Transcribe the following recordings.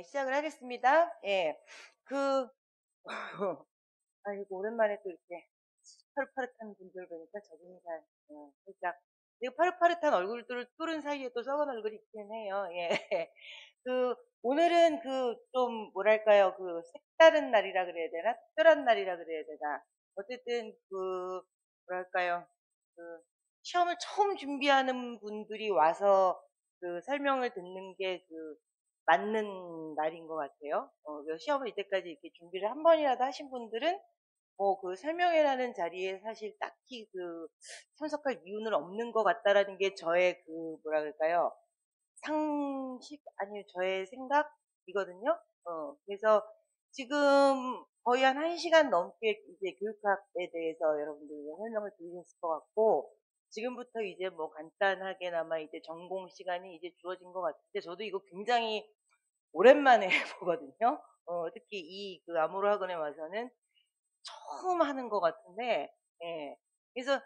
시작을 하겠습니다. 예. 그, 아이고, 오랜만에 또 이렇게 파릇파릇한 분들 보니까 적응이 잘, 살짝. 이 파릇파릇한 얼굴들을 뚫은 사이에 또 썩은 얼굴이 있긴 해요. 예. 오늘은 좀, 뭐랄까요. 색다른 날이라 그래야 되나? 특별한 날이라 그래야 되나? 어쨌든, 뭐랄까요. 그, 시험을 처음 준비하는 분들이 와서 설명을 듣는 게 맞는 날인 것 같아요. 시험을 이때까지 이렇게 준비를 한 번이라도 하신 분들은 설명회라는 자리에 사실 딱히 참석할 이유는 없는 것 같다라는 게 저의 뭐라 그럴까요? 상식, 아니면 저의 생각이거든요. 그래서 지금 거의 한 1시간 넘게 이제 교육학에 대해서 여러분들 설명을 드리셨을 것 같고, 지금부터 이제 뭐 간단하게나마 이제 전공 시간이 이제 주어진 것 같은데, 저도 이거 굉장히 오랜만에 보거든요. 특히 암호로 학원에 와서는 처음 하는 것 같은데, 예. 그래서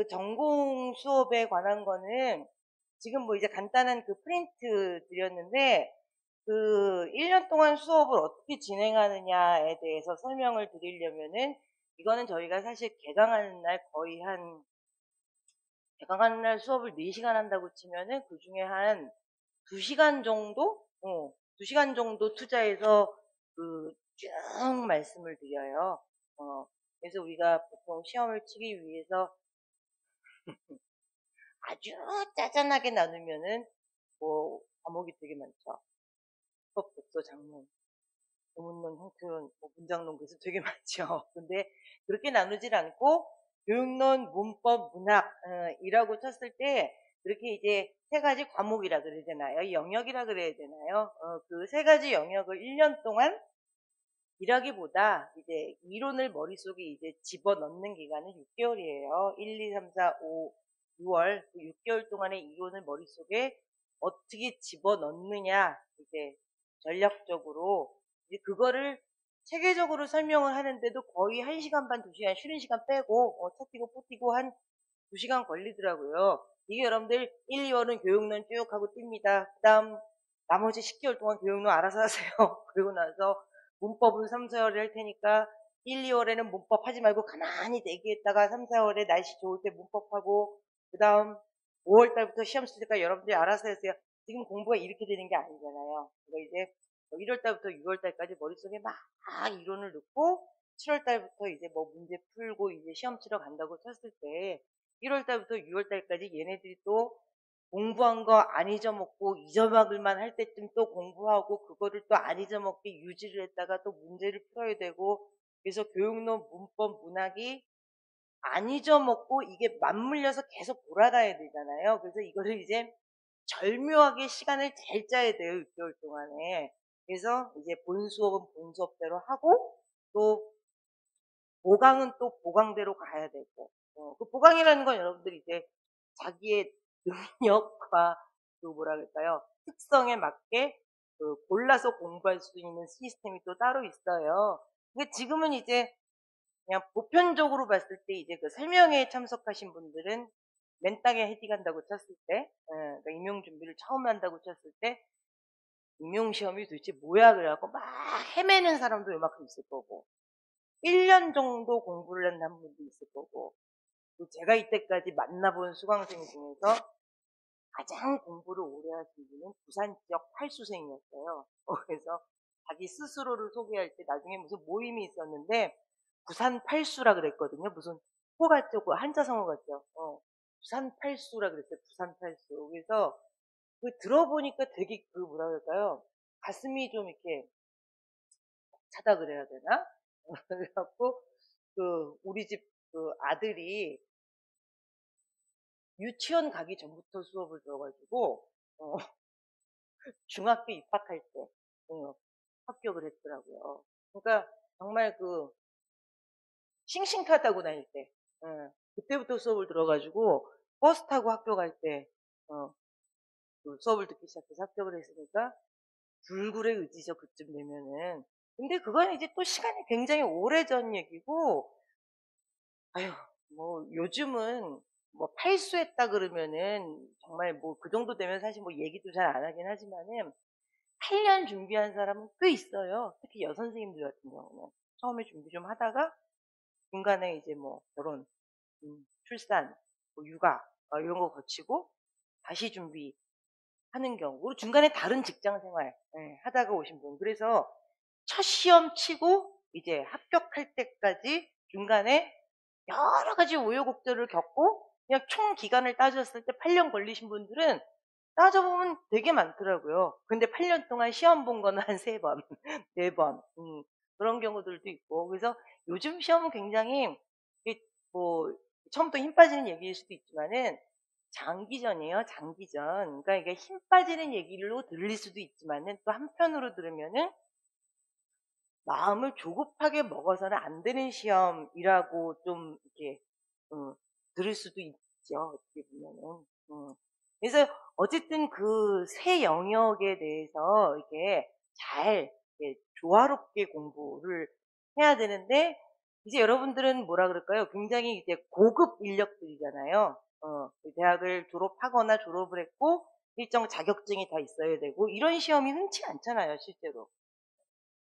전공 수업에 관한 거는 지금 뭐 이제 간단한 프린트 드렸는데, 1년 동안 수업을 어떻게 진행하느냐에 대해서 설명을 드리려면은, 이거는 저희가 사실 개강하는 날 개강하는 날 수업을 4시간 한다고 치면은 그 중에 한 2시간 정도? 2시간 정도 투자해서 쭉 말씀을 드려요. 그래서 우리가 보통 시험을 치기 위해서 아주 짜잔하게 나누면은 뭐 과목이 되게 많죠. 수법, 독서, 장문, 교문론, 형태론, 문장론, 그래서 되게 많죠. 근데 그렇게 나누질 않고 교육론, 문법, 문학 이라고 쳤을 때 그렇게 이제 3가지 과목이라 그래야 되나요? 영역이라 그래야 되나요? 그 3가지 영역을 1년 동안 일하기보다 이제 이론을 머릿속에 이제 집어넣는 기간은 6개월이에요. 1, 2, 3, 4, 5, 6월. 그 6개월 동안의 이론을 머릿속에 어떻게 집어넣느냐, 이제 전략적으로. 이제 그거를 체계적으로 설명을 하는데도 거의 1시간 반, 2시간 쉬는 시간 빼고, 차 튀고 포 튀고 한 2시간 걸리더라고요. 이게 여러분들 1, 2월은 교육론 쭉 하고 띱니다. 그 다음 나머지 10개월 동안 교육론 알아서 하세요. 그리고 나서 문법은 3, 4월에 할 테니까 1, 2월에는 문법 하지 말고 가만히 대기했다가 3, 4월에 날씨 좋을 때 문법하고, 그 다음 5월 달부터 시험 쓸 때까지 여러분들이 알아서 하세요. 지금 공부가 이렇게 되는 게 아니잖아요. 그러니까 이제 1월 달부터 6월 달까지 머릿속에 막 이론을 넣고 7월 달부터 이제 뭐 문제 풀고 이제 시험 치러 간다고 쳤을 때 1월 달부터 6월 달까지 얘네들이 또 공부한 거 안 잊어먹고 잊어먹을만 할 때쯤 또 공부하고 그거를 또 안 잊어먹게 유지를 했다가 또 문제를 풀어야 되고, 그래서 교육론, 문법, 문학이 안 잊어먹고 이게 맞물려서 계속 돌아가야 되잖아요. 그래서 이거를 이제 절묘하게 시간을 잘 짜야 돼요. 6개월 동안에. 그래서 이제 본 수업은 본 수업대로 하고, 또 보강은 또 보강대로 가야 되고, 그 보강이라는 건 여러분들이 이제 자기의 능력과 뭐라 그럴까요? 특성에 맞게 골라서 공부할 수 있는 시스템이 또 따로 있어요. 근데 지금은 이제 그냥 보편적으로 봤을 때 이제 설명회에 참석하신 분들은 맨땅에 헤딩한다고 쳤을 때, 그러니까 임용 준비를 처음 한다고 쳤을 때, 임용 시험이 도대체 뭐야 그래갖고 막 헤매는 사람도 요만큼 있을 거고, 1년 정도 공부를 한다는 분도 있을 거고, 제가 이때까지 만나본 수강생 중에서 가장 공부를 오래 하신 분은 부산 지역 팔수생이었어요. 그래서 자기 스스로를 소개할 때 나중에 무슨 모임이 있었는데 부산 팔수라 그랬거든요. 무슨 호 같죠? 한자성어 같죠? 부산 팔수라 그랬어요. 부산 팔수. 그래서 들어보니까 되게 뭐라 그럴까요? 가슴이 좀 이렇게 차다 그래야 되나? 그래갖고 우리 집 아들이 유치원 가기 전부터 수업을 들어가지고 중학교 입학할 때 합격을 했더라고요. 그러니까 정말 싱싱 타다고 다닐 때 그때부터 수업을 들어가지고 버스 타고 학교 갈 때 수업을 듣기 시작해서 합격을 했으니까 불굴의 의지죠. 그쯤 되면은. 근데 그건 이제 또 시간이 굉장히 오래전 얘기고, 아휴, 뭐 요즘은 뭐 팔수했다 그러면은 정말 뭐 그 정도 되면 사실 뭐 얘기도 잘 안 하긴 하지만은 8년 준비한 사람은 꽤 있어요. 특히 여선생님들 같은 경우는. 처음에 준비 좀 하다가 중간에 이제 뭐 결혼, 출산, 뭐 육아 이런 거 거치고 다시 준비하는 경우, 그리고 중간에 다른 직장 생활 하다가 오신 분. 그래서 첫 시험 치고 이제 합격할 때까지 중간에 여러 가지 우여곡절을 겪고 그냥 총 기간을 따졌을 때 8년 걸리신 분들은 따져보면 되게 많더라고요. 근데 8년 동안 시험 본 거는 한 3번, 4번, 그런 경우들도 있고. 그래서 요즘 시험은 굉장히, 이게 뭐, 처음부터 힘 빠지는 얘기일 수도 있지만은, 장기전이에요, 장기전. 그러니까 이게 힘 빠지는 얘기로 들릴 수도 있지만은, 또 한편으로 들으면은, 마음을 조급하게 먹어서는 안 되는 시험이라고 좀 이렇게 들을 수도 있죠. 어떻게 보면은. 그래서 어쨌든 그 세 영역에 대해서 이게 잘 이렇게 조화롭게 공부를 해야 되는데, 이제 여러분들은 뭐라 그럴까요? 굉장히 이제 고급 인력들이잖아요. 대학을 졸업하거나 졸업을 했고 일정 자격증이 다 있어야 되고 이런 시험이 흔치 않잖아요, 실제로.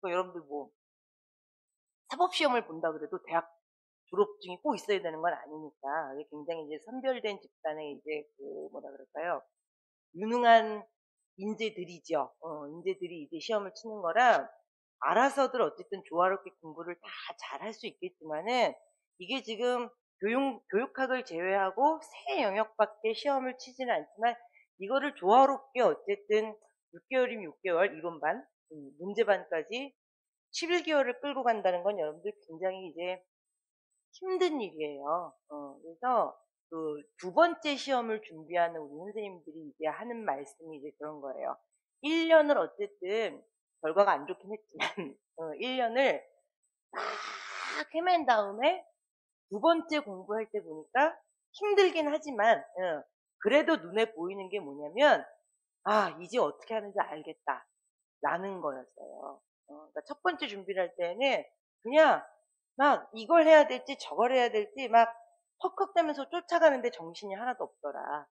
여러분들 뭐 사법시험을 본다 그래도 대학 졸업증이 꼭 있어야 되는 건 아니니까. 이게 굉장히 이제 선별된 집단의 이제 그 뭐라 그럴까요? 유능한 인재들이죠. 인재들이 이제 시험을 치는 거라 알아서들 어쨌든 조화롭게 공부를 다 잘 할 수 있겠지만은 이게 지금 교육학을 제외하고 세 영역밖에 시험을 치지는 않지만 이거를 조화롭게 어쨌든 6개월이면 6개월 이론반, 문제반까지 11개월을 끌고 간다는 건 여러분들 굉장히 이제 힘든 일이에요. 그래서 그 두 번째 시험을 준비하는 우리 선생님들이 이제 하는 말씀이 이제 그런 거예요. 1년을 어쨌든 결과가 안 좋긴 했지만 1년을 막 헤맨 다음에 두 번째 공부할 때 보니까 힘들긴 하지만 그래도 눈에 보이는 게 뭐냐면 아 이제 어떻게 하는지 알겠다 라는 거였어요. 그러니까 첫 번째 준비를 할 때는 그냥 막 이걸 해야 될지 저걸 해야 될지 막 헉헉대면서 쫓아가는데 정신이 하나도 없더라.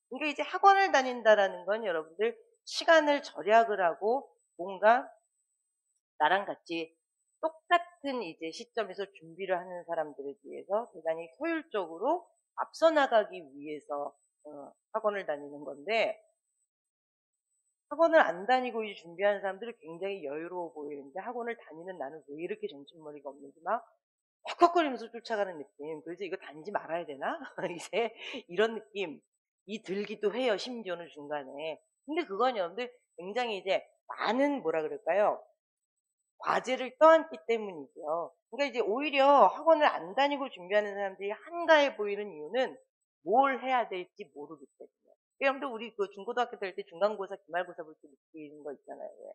그러니까 이제 학원을 다닌다라는 건 여러분들 시간을 절약을 하고 뭔가 나랑 같이 똑같은 이제 시점에서 준비를 하는 사람들에 비해서 대단히 효율적으로 앞서 나가기 위해서 학원을 다니는 건데, 학원을 안 다니고 이제 준비하는 사람들이 굉장히 여유로워 보이는데 학원을 다니는 나는 왜 이렇게 정신머리가 없는지 막 헉헉거리면서 쫓아가는 느낌. 그래서 이거 다니지 말아야 되나? 이제 이런 느낌이 들기도 해요. 심지어는 중간에. 근데 그건 여러분들 굉장히 이제 많은 뭐라 그럴까요? 과제를 떠안기 때문이죠. 그러니까 이제 오히려 학원을 안 다니고 준비하는 사람들이 한가해 보이는 이유는 뭘 해야 될지 모르기 때문에. 여러분들 우리 그 중고등학교 다닐 때 중간고사, 기말고사 볼 때 느끼는 거 있잖아요. 왜?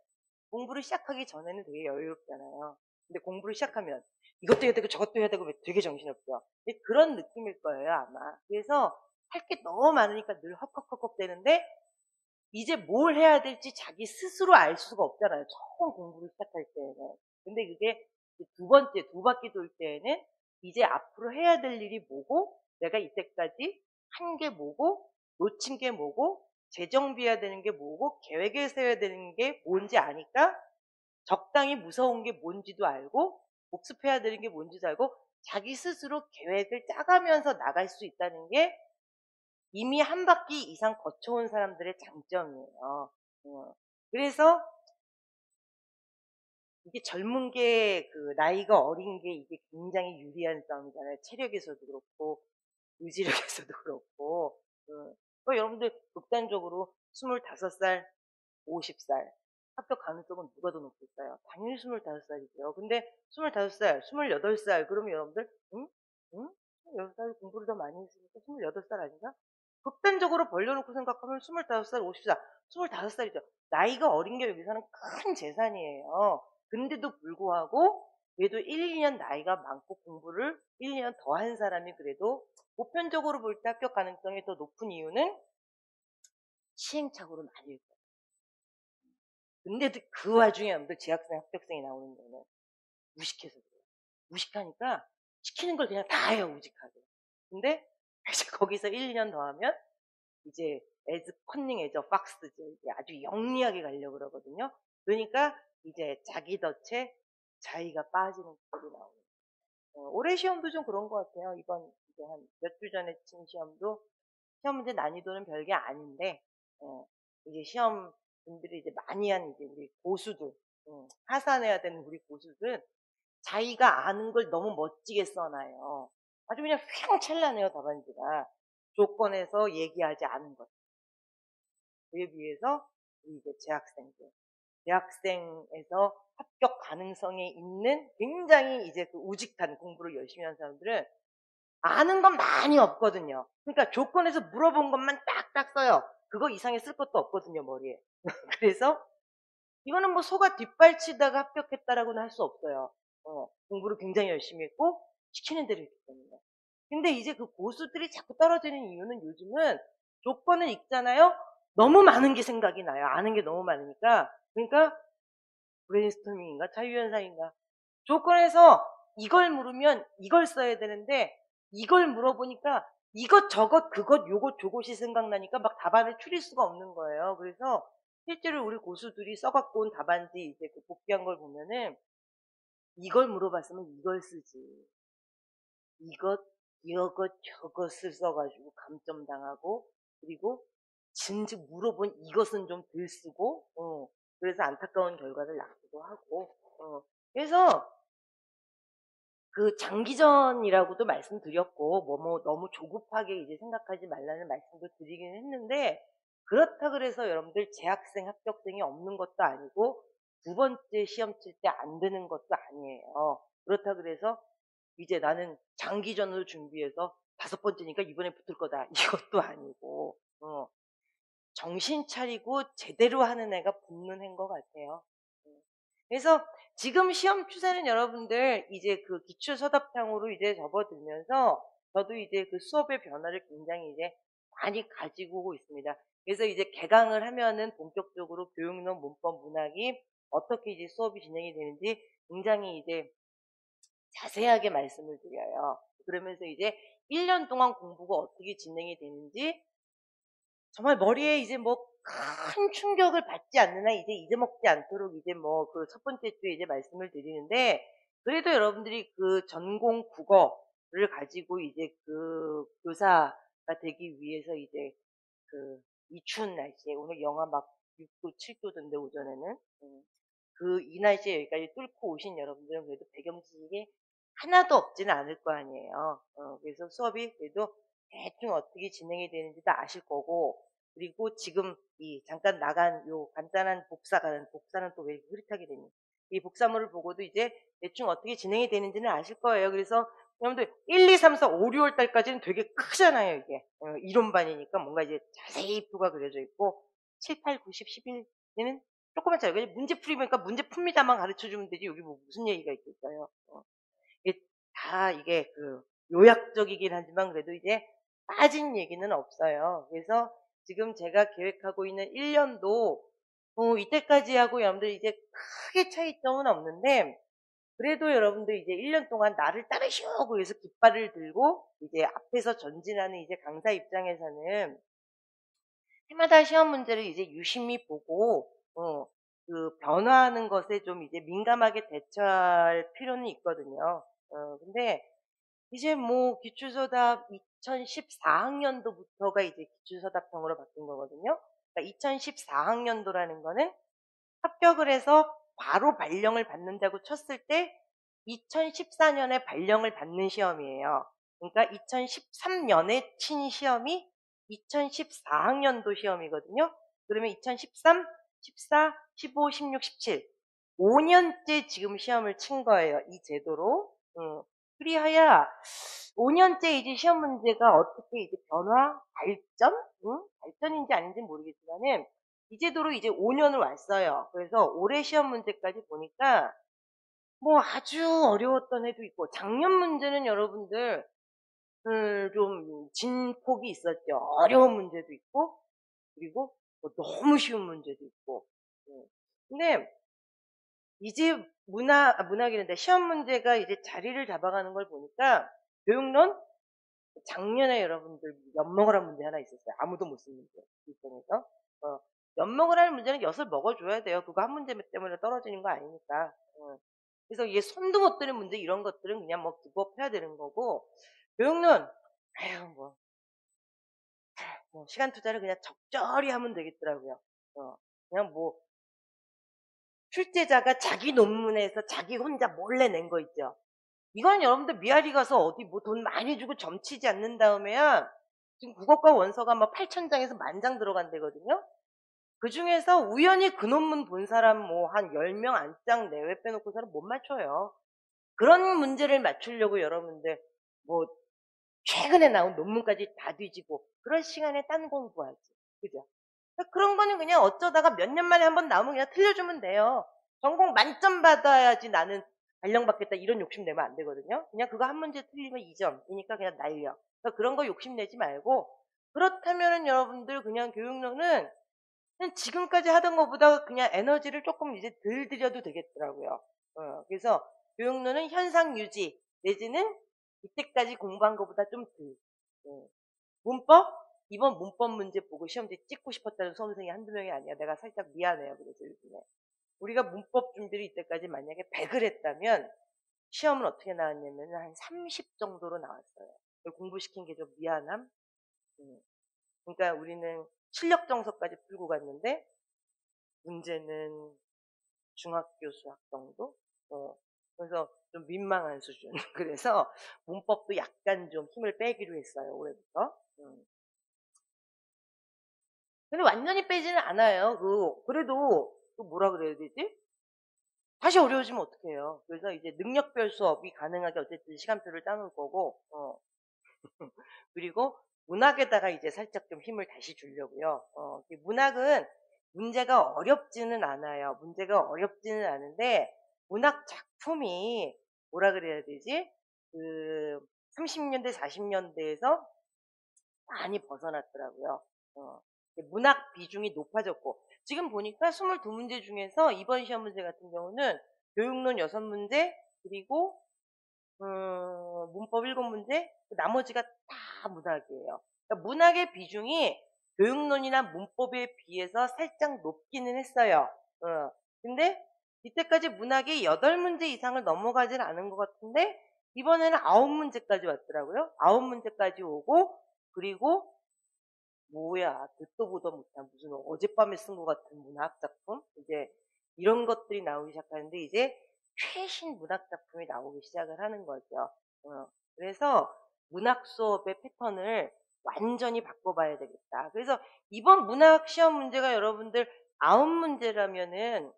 공부를 시작하기 전에는 되게 여유롭잖아요. 근데 공부를 시작하면 이것도 해야 되고 저것도 해야 되고 되게 정신없죠. 근데 그런 느낌일 거예요, 아마. 그래서 할 게 너무 많으니까 늘 헉헉헉헉 되는데 이제 뭘 해야 될지 자기 스스로 알 수가 없잖아요. 처음 공부를 시작할 때는. 근데 그게 두 번째, 두 바퀴 돌 때에는 이제 앞으로 해야 될 일이 뭐고, 내가 이때까지 한 게 뭐고, 놓친 게 뭐고, 재정비해야 되는 게 뭐고, 계획을 세워야 되는 게 뭔지 아니까 적당히 무서운 게 뭔지도 알고, 복습해야 되는 게 뭔지도 알고, 자기 스스로 계획을 짜가면서 나갈 수 있다는 게 이미 한 바퀴 이상 거쳐온 사람들의 장점이에요. 그래서 이게 젊은 게 그 나이가 어린 게 이게 굉장히 유리한 싸움이잖아요. 체력에서도 그렇고 의지력에서도 그렇고. 여러분들 극단적으로 25살, 50살 합격 가능성은 누가 더 높겠어요? 당연히 25살이죠. 근데 25살, 28살 그러면 여러분들 응? 응? 28살 공부를 더 많이 했으니까 28살 아닌가? 극단적으로 벌려놓고 생각하면 25살, 50살, 25살이죠. 나이가 어린 게 여기서는 큰 재산이에요. 근데도 불구하고 그래도 1, 2년 나이가 많고 공부를 1, 2년 더 한 사람이 그래도 보편적으로 볼 때 합격 가능성이 더 높은 이유는 시행착오를 많이 했어요. 근데도 그 와중에 여러분들 재학생, 합격생이 나오는 거는 무식해서 그래요. 무식하니까 시키는 걸 그냥 다 해요, 우직하게. 근데 이제 거기서 1, 2년 더 하면 이제 as cunning as a fox죠. 이제 아주 영리하게 가려고 그러거든요. 그러니까 이제 자기 덫에 자기가 빠지는 꼴이 나오는. 올해 시험도 좀 그런 것 같아요. 이번 이제 한 몇 주 전에 친 시험도 시험 문제 난이도는 별게 아닌데, 이제 시험 분들이 이제 많이 한 이제 우리 고수들, 하산해야 되는 우리 고수들은 자기가 아는 걸 너무 멋지게 써놔요. 아주 그냥 휘황찬란해요, 답안지가. 조건에서 얘기하지 않은 것. 그에 비해서 우리 이제 재학생들, 대학생에서 합격 가능성이 있는 굉장히 이제 그 우직한 공부를 열심히 하는 사람들은 아는 건 많이 없거든요. 그러니까 조건에서 물어본 것만 딱딱 써요. 그거 이상의 쓸 것도 없거든요, 머리에. 그래서 이거는 뭐 소가 뒷발치다가 합격했다라고는 할 수 없어요. 공부를 굉장히 열심히 했고 시키는 대로 했기 때문에. 근데 이제 그 고수들이 자꾸 떨어지는 이유는 요즘은 조건을 읽잖아요. 너무 많은 게 생각이 나요. 아는 게 너무 많으니까. 그러니까 브레인스토밍인가 자유현상인가. 조건에서 이걸 물으면 이걸 써야 되는데 이걸 물어보니까 이것저것 그것 요것 저것이 생각나니까 막 답안을 추릴 수가 없는 거예요. 그래서 실제로 우리 고수들이 써갖고 온 답안지 이제 그 복귀한 걸 보면은 이걸 물어봤으면 이걸 쓰지. 이것저것을 써가지고 감점당하고 그리고 진즉 물어본 이것은 좀 덜 쓰고 그래서 안타까운 결과를 낳기도 하고 그래서 그 장기전이라고도 말씀드렸고 뭐 너무 조급하게 이제 생각하지 말라는 말씀도 드리긴 했는데 그렇다 그래서 여러분들 재학생 합격생이 없는 것도 아니고 두 번째 시험 칠 때 안 되는 것도 아니에요. 그렇다 그래서 이제 나는 장기전으로 준비해서 다섯 번째니까 이번에 붙을 거다 이것도 아니고 정신 차리고 제대로 하는 애가 붙는 애인 것 같아요. 그래서 지금 시험 추세는 여러분들 이제 그 기출서답형으로 이제 접어들면서 저도 이제 그 수업의 변화를 굉장히 이제 많이 가지고 오고 있습니다. 그래서 이제 개강을 하면은 본격적으로 교육론, 문법, 문학이 어떻게 이제 수업이 진행이 되는지 굉장히 이제 자세하게 말씀을 드려요. 그러면서 이제 1년 동안 공부가 어떻게 진행이 되는지 정말 머리에 이제 뭐 큰 충격을 받지 않는 한 이제 잊어먹지 않도록 이제 뭐 그 첫 번째 주에 이제 말씀을 드리는데 그래도 여러분들이 그 전공 국어를 가지고 이제 그 교사가 되기 위해서 이제 그 이 추운 날씨에 오늘 영하 막 6도, 7도던데 오전에는 이 날씨에 여기까지 뚫고 오신 여러분들은 그래도 배경 지식이 하나도 없지는 않을 거 아니에요. 그래서 수업이 그래도 대충 어떻게 진행이 되는지도 아실 거고 그리고 지금 이 잠깐 나간 요 간단한 복사는 또 왜 흐릿하게 되니? 이 복사물을 보고도 이제 대충 어떻게 진행이 되는지는 아실 거예요. 그래서 여러분들 1, 2, 3, 4, 5, 6월 달까지는 되게 크잖아요, 이게. 이론반이니까 뭔가 이제 자세히 표가 그려져 있고 7, 8, 9, 10, 11에는 조금만 차요. 문제 풀이니까 문제 풉니다만 가르쳐 주면 되지 여기 뭐 무슨 얘기가 있겠어요. 이게 다 이게 그 요약적이긴 하지만 그래도 이제 빠진 얘기는 없어요. 그래서 지금 제가 계획하고 있는 1년도 이때까지 하고 여러분들 이제 크게 차이점은 없는데 그래도 여러분들 이제 1년 동안 나를 따르시오 그래서 깃발을 들고 이제 앞에서 전진하는 이제 강사 입장에서는 해마다 시험 문제를 이제 유심히 보고 그 변화하는 것에 좀 이제 민감하게 대처할 필요는 있거든요. 근데 이제 뭐 기출서답 2014학년도부터가 이제 기출서답형으로 바뀐 거거든요. 그러니까 2014학년도라는 거는 합격을 해서 바로 발령을 받는다고 쳤을 때 2014년에 발령을 받는 시험이에요. 그러니까 2013년에 친 시험이 2014학년도 시험이거든요. 그러면 2013, 14, 15, 16, 17 5년째 지금 시험을 친 거예요. 이 제도로. 그리하여 5년째 이제 시험 문제가 어떻게 이제 변화, 발전? 발전인지 아닌지 모르겠지만은 이 제도로 이제 5년을 왔어요. 그래서 올해 시험 문제까지 보니까 뭐 아주 어려웠던 해도 있고 작년 문제는 여러분들 좀 진폭이 있었죠. 어려운 문제도 있고 그리고 뭐 너무 쉬운 문제도 있고. 근데 이제 문학이란데 시험 문제가 이제 자리를 잡아가는 걸 보니까 교육론 작년에 여러분들 엿먹으라는 문제 하나 있었어요. 아무도 못 쓴 문제. 일정에서. 엿먹으라는 문제는 엿을 먹어줘야 돼요. 그거 한 문제 때문에 떨어지는 거 아니니까. 그래서 이게 손도 못 드는 문제 이런 것들은 그냥 뭐 기법해야 되는 거고, 교육론, 아유, 뭐 시간 투자를 그냥 적절히 하면 되겠더라고요. 그냥 뭐, 출제자가 자기 논문에서 자기 혼자 몰래 낸 거 있죠. 이건 여러분들 미아리 가서 어디 뭐 돈 많이 주고 점치지 않는 다음에야 지금 국어과 원서가 막 8,000장에서 10,000장 들어간대거든요. 그 중에서 우연히 그 논문 본 사람 뭐 한 10명 안짝 내외 빼놓고서는 못 맞춰요. 그런 문제를 맞추려고 여러분들 뭐 최근에 나온 논문까지 다 뒤지고 그럴 시간에 딴 공부하지. 그죠? 그런 거는 그냥 어쩌다가 몇 년 만에 한번 나오면 그냥 틀려주면 돼요. 전공 만점 받아야지 나는 발령받겠다 이런 욕심 내면 안 되거든요. 그냥 그거 한 문제 틀리면 2점이니까 그냥 날려. 그러니까 그런 거 욕심 내지 말고, 그렇다면은 여러분들 그냥 교육론은 그냥 지금까지 하던 것보다 그냥 에너지를 조금 이제 덜 들여도 되겠더라고요. 그래서 교육론은 현상 유지 내지는 이때까지 공부한 것보다 좀 덜. 문법? 이번 문법 문제 보고 시험지 찍고 싶었다는 수험생이 한두 명이 아니야. 내가 살짝 미안해요. 그래서 요즘에. 우리가 문법 준비를 이때까지 만약에 100을 했다면 시험은 어떻게 나왔냐면 한 30 정도로 나왔어요. 그걸 공부시킨 게 좀 미안함. 그러니까 우리는 실력 정서까지 풀고 갔는데 문제는 중학교 수학 정도? 그래서 좀 민망한 수준. 그래서 문법도 약간 좀 힘을 빼기로 했어요. 올해부터. 근데 완전히 빼지는 않아요. 그래도 뭐라 그래야 되지? 다시 어려워지면 어떡해요. 그래서 이제 능력별 수업이 가능하게 어쨌든 시간표를 짜놓을 거고, 그리고 문학에다가 이제 살짝 좀 힘을 다시 주려고요. 문학은 문제가 어렵지는 않아요. 문제가 어렵지는 않은데, 문학 작품이 뭐라 그래야 되지? 30년대, 40년대에서 많이 벗어났더라고요. 문학 비중이 높아졌고, 지금 보니까 22문제 중에서 이번 시험 문제 같은 경우는 교육론 6문제, 그리고 문법 7문제, 나머지가 다 문학이에요. 그러니까 문학의 비중이 교육론이나 문법에 비해서 살짝 높기는 했어요. 근데 이때까지 문학이 8문제 이상을 넘어가진 않은 것 같은데 이번에는 9문제까지 왔더라고요. 9문제까지 오고, 그리고 뭐야, 듣도 보도 못한 무슨 어젯밤에 쓴 것 같은 문학 작품? 이제 이런 것들이 나오기 시작하는데 이제 최신 문학 작품이 나오기 시작을 하는 거죠. 그래서 문학 수업의 패턴을 완전히 바꿔봐야 되겠다. 그래서 이번 문학 시험 문제가 여러분들 9문제라면은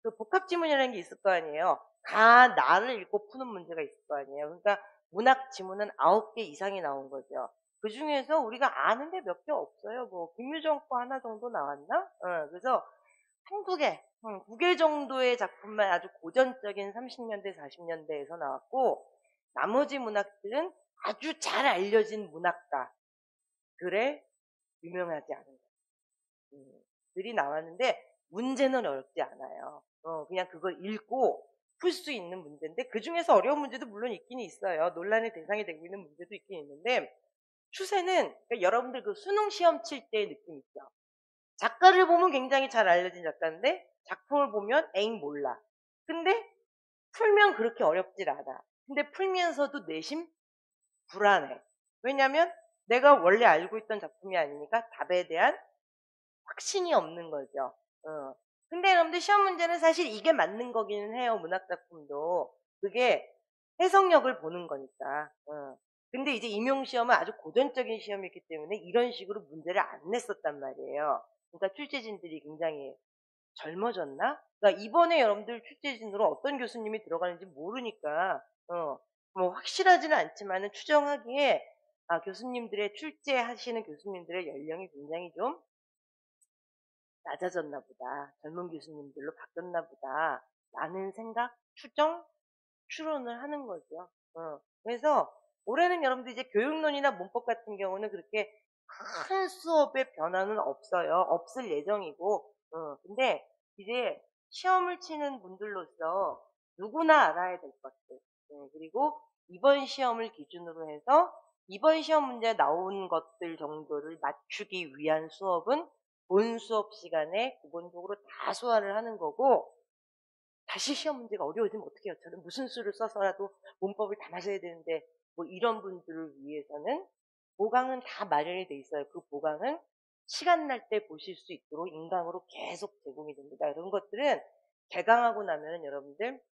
그 복합 지문이라는 게 있을 거 아니에요. 가, 나를 읽고 푸는 문제가 있을 거 아니에요. 그러니까 문학 지문은 9개 이상이 나온 거죠. 그 중에서 우리가 아는 게 몇 개 없어요. 뭐 김유정 거 하나 정도 나왔나? 그래서 한두 개, 9개 정도의 작품만 아주 고전적인 30년대, 40년대에서 나왔고, 나머지 문학들은 아주 잘 알려진 문학가들의 유명하지 않은 것들이 나왔는데 문제는 어렵지 않아요. 그냥 그걸 읽고 풀 수 있는 문제인데 그 중에서 어려운 문제도 물론 있긴 있어요. 논란의 대상이 되고 있는 문제도 있긴 있는데 추세는 그러니까 여러분들 그 수능 시험 칠 때의 느낌 있죠. 작가를 보면 굉장히 잘 알려진 작가인데 작품을 보면 에잉 몰라. 근데 풀면 그렇게 어렵질 않아. 근데 풀면서도 내심 불안해. 왜냐면 내가 원래 알고 있던 작품이 아니니까 답에 대한 확신이 없는 거죠. 근데 여러분들 시험 문제는 사실 이게 맞는 거기는 해요. 문학 작품도. 그게 해석력을 보는 거니까. 근데 이제 임용 시험은 아주 고전적인 시험이기 때문에 이런 식으로 문제를 안 냈었단 말이에요. 그러니까 출제진들이 굉장히 젊어졌나? 그러니까 이번에 여러분들 출제진으로 어떤 교수님이 들어가는지 모르니까 뭐 확실하지는 않지만은 추정하기에 교수님들의 출제하시는 교수님들의 연령이 굉장히 좀 낮아졌나 보다. 젊은 교수님들로 바뀌었나 보다. 라는 생각, 추정, 추론을 하는 거죠. 그래서 올해는 여러분들 이제 교육론이나 문법 같은 경우는 그렇게 큰 수업의 변화는 없어요. 없을 예정이고. 근데 이제 시험을 치는 분들로서 누구나 알아야 될 것들. 그리고 이번 시험을 기준으로 해서 이번 시험 문제에 나온 것들 정도를 맞추기 위한 수업은 본 수업 시간에 기본적으로 다 소화를 하는 거고, 다시 시험 문제가 어려워지면 어떡해요. 저는 무슨 수를 써서라도 문법을 다 맞아야 되는데, 뭐 이런 분들을 위해서는 보강은 다 마련이 돼 있어요. 그 보강은 시간 날 때 보실 수 있도록 인강으로 계속 제공이 됩니다. 이런 것들은 개강하고 나면은 여러분들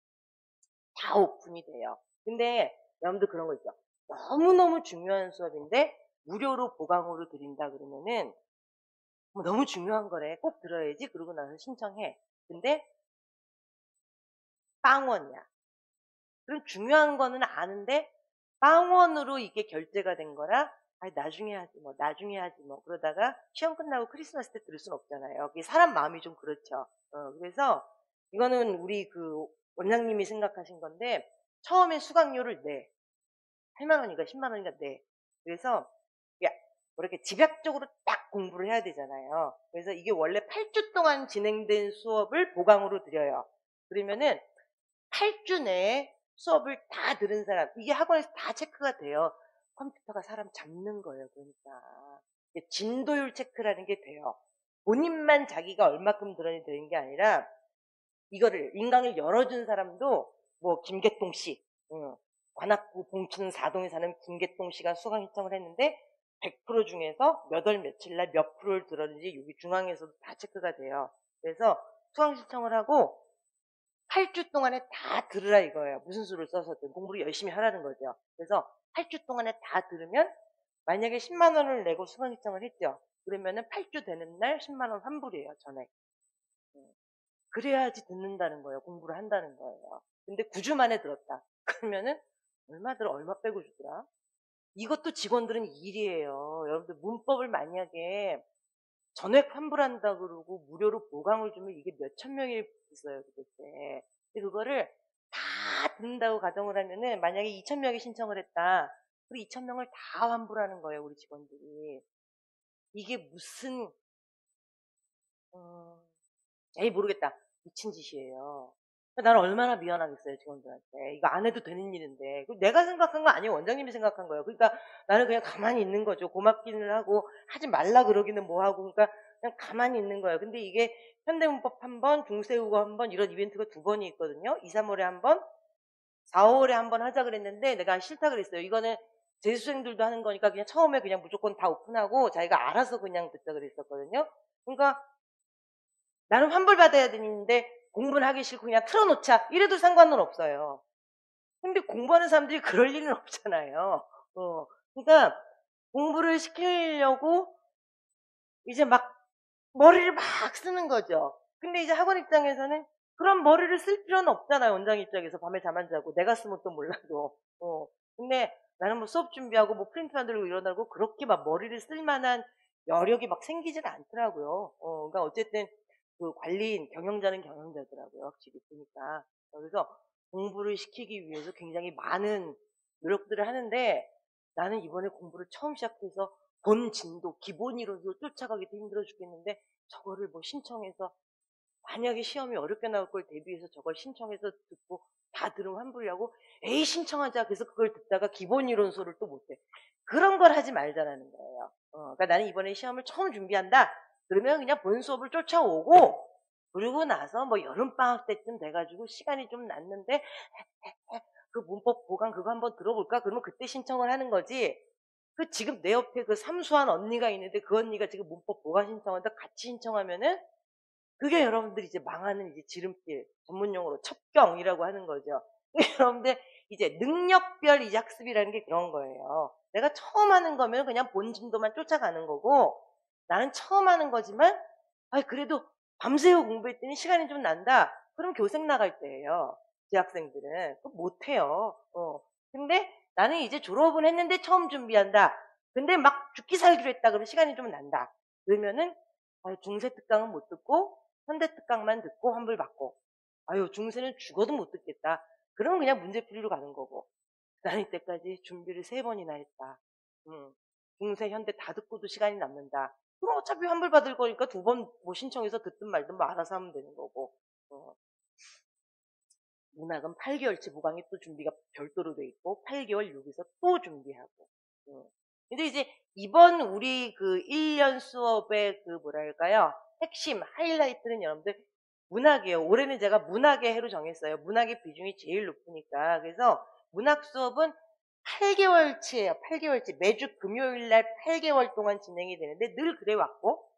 다 오픈이 돼요. 근데 여러분들 그런 거 있죠. 너무너무 중요한 수업인데 무료로 보강으로 드린다 그러면은 뭐 너무 중요한 거래. 꼭 들어야지. 그러고 나서 신청해. 근데 빵원이야. 그럼 중요한 거는 아는데 빵원으로 이게 결제가 된 거라 나중에 하지 뭐 나중에 하지 뭐 그러다가 시험 끝나고 크리스마스 때 들을 수는 없잖아요. 그게 사람 마음이 좀 그렇죠. 그래서 이거는 우리 그 원장님이 생각하신 건데 처음에 수강료를 내. 8만 원인가 10만 원인가 내. 그래서 야, 뭐 이렇게 집약적으로 딱 공부를 해야 되잖아요. 그래서 이게 원래 8주 동안 진행된 수업을 보강으로 드려요. 그러면은 8주 내에 수업을 다 들은 사람, 이게 학원에서 다 체크가 돼요. 컴퓨터가 사람 잡는 거예요. 그러니까 이게 진도율 체크라는 게 돼요. 본인만 자기가 얼마큼 들었니 되는 게 아니라 이거를 인강을 열어준 사람도 뭐 김계동 씨, 관악구 봉천 4동에 사는 김계동 씨가 수강 신청을 했는데 100% 중에서 몇 월 며칠 날 몇 프로를 들었는지 여기 중앙에서도 다 체크가 돼요. 그래서 수강 신청을 하고 8주 동안에 다 들으라 이거예요. 무슨 수를 써서든 공부를 열심히 하라는 거죠. 그래서 8주 동안에 다 들으면 만약에 10만 원을 내고 수강 신청을 했죠. 그러면은 8주 되는 날 10만 원 환불이에요. 전액. 그래야지 듣는다는 거예요. 공부를 한다는 거예요. 근데 9주 만에 들었다. 그러면은 얼마 들어? 얼마 빼고 주더라? 이것도 직원들은 일이에요. 여러분들 문법을 만약에 전액 환불한다 그러고 무료로 보강을 주면 이게 몇천 명이 있어요. 그때. 근데 그거를 다 듣는다고 가정을 하면은 만약에 2천 명이 신청을 했다. 그리고 2천 명을 다 환불하는 거예요. 우리 직원들이. 이게 무슨 에이 모르겠다. 미친 짓이에요. 나는 얼마나 미안하겠어요, 직원들한테. 이거 안 해도 되는 일인데. 내가 생각한 거 아니에요. 원장님이 생각한 거예요. 그러니까 나는 그냥 가만히 있는 거죠. 고맙기는 하고, 하지 말라 그러기는 뭐 하고, 그러니까 그냥 가만히 있는 거예요. 근데 이게 현대문법 한 번, 중세국어 한 번, 이런 이벤트가 두 번이 있거든요. 2, 3월에 한 번, 4, 5월에 한 번 하자 그랬는데 내가 싫다 그랬어요. 이거는 재수생들도 하는 거니까 그냥 처음에 그냥 무조건 다 오픈하고 자기가 알아서 그냥 듣자 그랬었거든요. 그러니까 나는 환불받아야 되는데 공부는 하기 싫고 그냥 틀어놓자. 이래도 상관은 없어요. 근데 공부하는 사람들이 그럴 일은 없잖아요. 그러니까 공부를 시키려고 이제 막 머리를 막 쓰는 거죠. 근데 이제 학원 입장에서는 그런 머리를 쓸 필요는 없잖아요. 원장 입장에서 밤에 잠 안 자고 내가 쓰면 또 몰라도. 근데 나는 뭐 수업 준비하고 뭐 프린트 만들고 이러다고 그렇게 막 머리를 쓸 만한 여력이 막 생기지는 않더라고요. 그러니까 어쨌든 그 관리인 경영자는 경영자더라고요. 확실히 보니까. 그래서 공부를 시키기 위해서 굉장히 많은 노력들을 하는데 나는 이번에 공부를 처음 시작해서 본 진도, 기본 이론으로 쫓아가기도 힘들어 죽겠는데 저거를 뭐 신청해서 만약에 시험이 어렵게 나올 걸 대비해서 저걸 신청해서 듣고 다 들으면 환불이라고 에이 신청하자 그래서 그걸 듣다가 기본 이론서를 또 못해. 그런 걸 하지 말자라는 거예요. 그러니까 나는 이번에 시험을 처음 준비한다. 그러면 그냥 본 수업을 쫓아오고 그러고 나서 뭐 여름방학 때쯤 돼가지고 시간이 좀 났는데 그 문법 보강 그거 한번 들어볼까? 그러면 그때 신청을 하는 거지. 그 지금 내 옆에 그 삼수한 언니가 있는데 그 언니가 지금 문법 보강 신청한다 같이 신청하면은 그게 여러분들이 이제 망하는 이제 지름길 전문용어로 첩경이라고 하는 거죠. 여러분들 이제 능력별 이제 학습이라는 게 그런 거예요. 내가 처음 하는 거면 그냥 본 진도만 쫓아가는 거고 나는 처음 하는 거지만 그래도 밤새워 공부했더니 시간이 좀 난다. 그럼 교생 나갈 때예요. 대학생들은 못해요. 근데 나는 이제 졸업은 했는데 처음 준비한다. 근데 막 죽기 살기로 했다. 그러면 시간이 좀 난다. 그러면은 중세 특강은 못 듣고 현대 특강만 듣고 환불 받고 중세는 죽어도 못 듣겠다. 그러면 그냥 문제풀이로 가는 거고 나는 이때까지 준비를 3번이나 했다. 중세 현대 다 듣고도 시간이 남는다. 그럼 어차피 환불 받을 거니까 2번 뭐 신청해서 듣든 말든 뭐 알아서 하면 되는 거고 문학은 8개월치 보강이 또 준비가 별도로 돼 있고 8개월 여기서 또 준비하고 음. 근데 이제 이번 우리 그 1년 수업의 그 뭐랄까요? 핵심, 하이라이트는 여러분들 문학이에요. 올해는 제가 문학의 해로 정했어요. 문학의 비중이 제일 높으니까. 그래서 문학 수업은 8개월치예요. 8개월치. 매주 금요일 날 8개월 동안 진행이 되는데 늘 그래 왔고,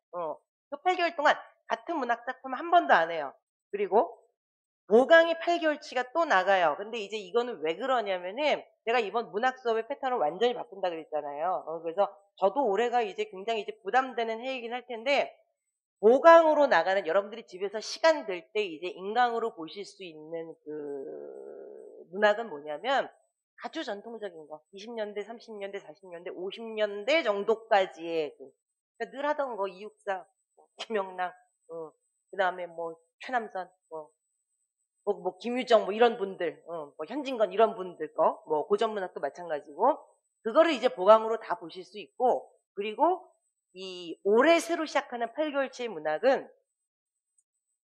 그 8개월 동안 같은 문학 작품 한 번도 안 해요. 그리고 보강이 8개월치가 또 나가요. 근데 이제 이거는 왜 그러냐면은 제가 이번 문학 수업의 패턴을 완전히 바꾼다 그랬잖아요. 그래서 저도 올해가 이제 굉장히 이제 부담되는 해이긴 할 텐데 보강으로 나가는 여러분들이 집에서 시간 될 때 이제 인강으로 보실 수 있는 그 문학은 뭐냐면 아주 전통적인 거 20년대, 30년대, 40년대, 50년대 정도까지의 그러니까 늘 하던 거 이육사, 김영랑, 그다음에 뭐 최남선, 김유정, 이런 분들, 현진건 이런 분들 고전문학도 마찬가지고, 그거를 이제 보강으로 다 보실 수 있고, 그리고 이 올해 새로 시작하는 8개월치의 문학은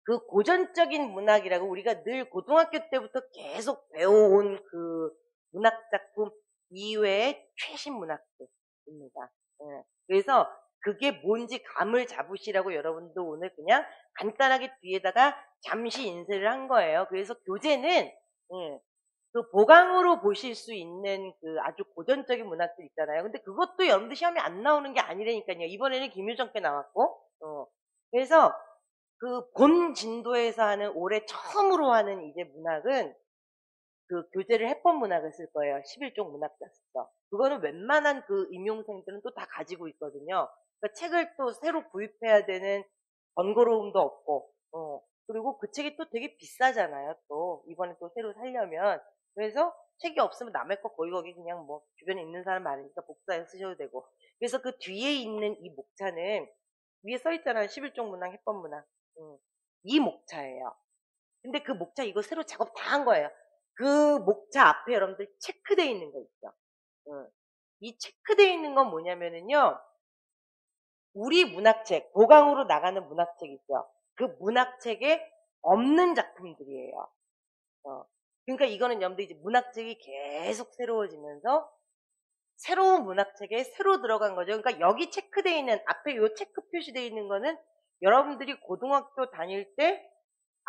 그 고전적인 문학이라고 우리가 늘 고등학교 때부터 계속 배워온 그 문학 작품 이외의 최신 문학들입니다. 예. 그래서 그게 뭔지 감을 잡으시라고 여러분도 오늘 그냥 간단하게 뒤에다가 잠시 인쇄를 한 거예요. 그래서 교재는 그 보강으로 보실 수 있는 그 아주 고전적인 문학들 있잖아요. 근데 그것도 여러분들 시험에 안 나오는 게 아니라니까요. 이번에는 김유정 께 나왔고, 그래서 그 본 진도에서 하는 올해 처음으로 하는 이제 문학은 그 교재를 해법 문학을 쓸 거예요. 11종 문학자습서. 그거는 웬만한 그 임용생들은 또 다 가지고 있거든요. 그러니까 책을 또 새로 구입해야 되는 번거로움도 없고, 그리고 그 책이 또 되게 비싸잖아요. 또 이번에 또 새로 살려면. 그래서 책이 없으면 남의 거 거기 그냥 뭐 주변에 있는 사람 많으니까 복사해서 쓰셔도 되고. 그래서 그 뒤에 있는 이 목차는 위에 써 있잖아요. 11종 문학, 해법 문학. 이 목차예요. 근데 그 목차 이거 새로 작업 다 한 거예요. 그 목차 앞에 여러분들 체크되어 있는 거 있죠. 이 체크되어 있는 건 뭐냐면은요. 우리 문학책, 보강으로 나가는 문학책 있죠. 그 문학책에 없는 작품들이에요. 그러니까 이거는 여러분들 이제 문학책이 계속 새로워지면서 새로운 문학책에 새로 들어간 거죠. 그러니까 여기 체크되어 있는, 앞에 요 체크 표시되어 있는 거는 여러분들이 고등학교 다닐 때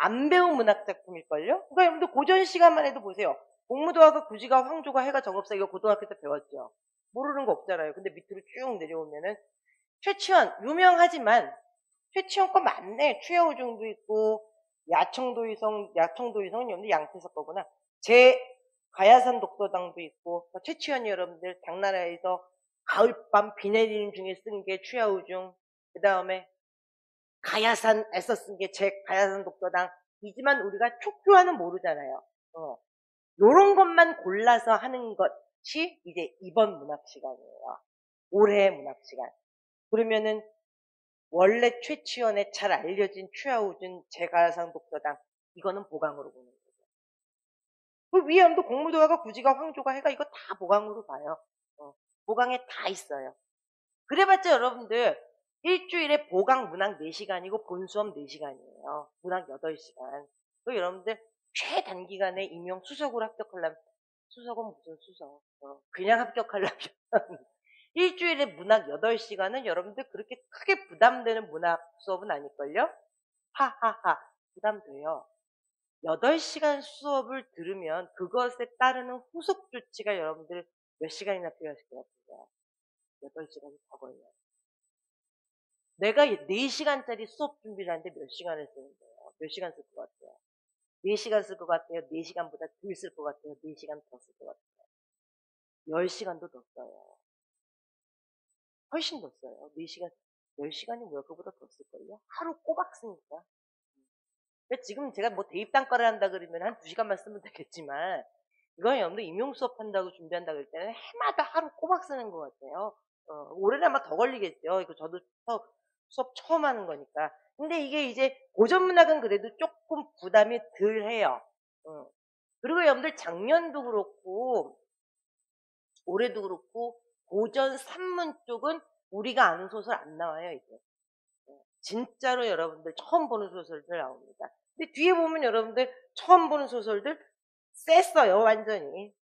안 배운 문학 작품일걸요? 그러니까 여러분들 고전 시간만 해도 보세요. 공무도화가 구지가 황조가 해가 정업사 이거 고등학교 때 배웠죠. 모르는 거 없잖아요. 근데 밑으로 쭉 내려오면은 최치원 유명하지만 최치원 거 맞네. 추여우중도 있고 야청도의성은 여러분들 양태석 거구나. 제 가야산 독서당도 있고 최치원이 여러분들 당나라에서 가을밤 비 내리는 중에 쓴 게 추여우중. 그 다음에 가야산에서 쓴 게 제 가야산 독서당이지만 우리가 촉교화는 모르잖아요. 요런 것만 골라서 하는 것이 이제 이번 문학 시간이에요. 올해의 문학 시간. 그러면은 원래 최치원의 잘 알려진 추야우준 제가야산 독서당 이거는 보강으로 보는 거죠. 그 위에 함도 공무도화가 구지가 황조가 해가 이거 다 보강으로 봐요. 보강에 다 있어요. 그래봤자 여러분들 일주일에 보강 문학 4시간이고 본수업 4시간이에요. 문학 8시간. 그 여러분들 최단기간에 임용 수석으로 합격하려면 수석은 무슨 수석? 그냥 합격하려면 일주일에 문학 8시간은 여러분들 그렇게 크게 부담되는 문학 수업은 아닐걸요? 하하하 부담돼요. 8시간 수업을 들으면 그것에 따르는 후속 조치가 여러분들 몇 시간이나 필요하실 것 같아요? 8시간이 더 걸려요. 내가 4시간짜리 수업 준비를 하는데 몇 시간을 쓰는데요? 몇 시간 쓸 것 같아요? 4시간 쓸 것 같아요? 4시간보다 덜 쓸 것 같아요? 4시간 더 쓸 것 같아요? 10시간도 더 써요. 훨씬 더 써요. 4시간, 10시간이 뭐야? 그보다 더 쓸걸요? 하루 꼬박 쓰니까. 그러니까 지금 제가 뭐 대입단과를 한다 그러면 한 2시간만 쓰면 되겠지만, 이건 여러분들 임용 수업 한다고 준비한다 그럴 때는 해마다 하루 꼬박 쓰는 것 같아요. 올해는 아마 더 걸리겠죠. 이거 저도 수업 처음 하는 거니까. 근데 이게 이제 고전문학은 그래도 조금 부담이 덜 해요. 그리고 여러분들 작년도 그렇고, 올해도 그렇고, 고전 산문 쪽은 우리가 아는 소설 안 나와요, 이제. 진짜로 여러분들 처음 보는 소설들 나옵니다. 근데 뒤에 보면 여러분들 처음 보는 소설들 셌어요, 완전히.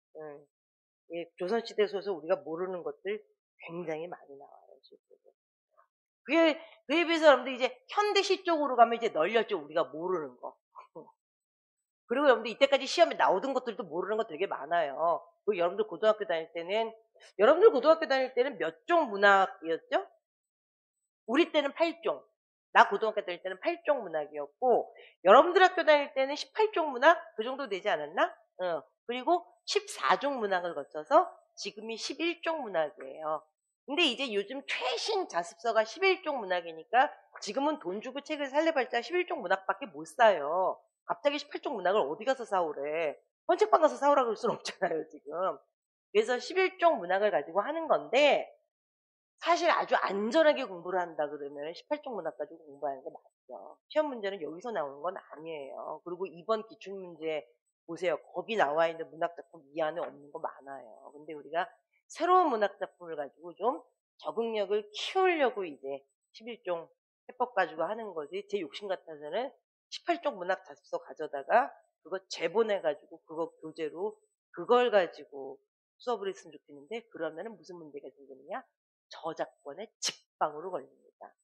예, 조선시대 소설 우리가 모르는 것들 굉장히 많이 나와요, 실제로. 그에 비해서 여러분들 이제 현대시 쪽으로 가면 이제 널렸죠, 우리가 모르는 거. 그리고 여러분들 이때까지 시험에 나오던 것들도 모르는 거 되게 많아요. 그리고 여러분들 고등학교 다닐 때는 몇 종 문학이었죠? 우리 때는 8종. 나 고등학교 다닐 때는 8종 문학이었고, 여러분들 학교 다닐 때는 18종 문학? 그 정도 되지 않았나? 그리고 14종 문학을 거쳐서 지금이 11종 문학이에요. 근데 이제 요즘 최신 자습서가 11종 문학이니까 지금은 돈 주고 책을 살래봤자 11종 문학밖에 못 사요. 갑자기 18종 문학을 어디 가서 사오래. 헌책방 가서 사오라 그럴 수는 없잖아요, 지금. 그래서 11종 문학을 가지고 하는 건데, 사실 아주 안전하게 공부를 한다 그러면 18종 문학 가지고 공부하는 게 맞죠. 시험 문제는 여기서 나오는 건 아니에요. 그리고 이번 기출문제 보세요. 거기 나와 있는 문학작품 이 안에 없는 거 많아요. 근데 우리가 새로운 문학작품을 가지고 좀 적응력을 키우려고 이제 11종 해법 가지고 하는 거지. 제 욕심 같아서는 18종 문학 자습서 가져다가 그거 재본해가지고 그거 교재로 그걸 가지고 수업을 했으면 좋겠는데, 그러면은 무슨 문제가 생기느냐? 저작권의 직방으로 걸립니다.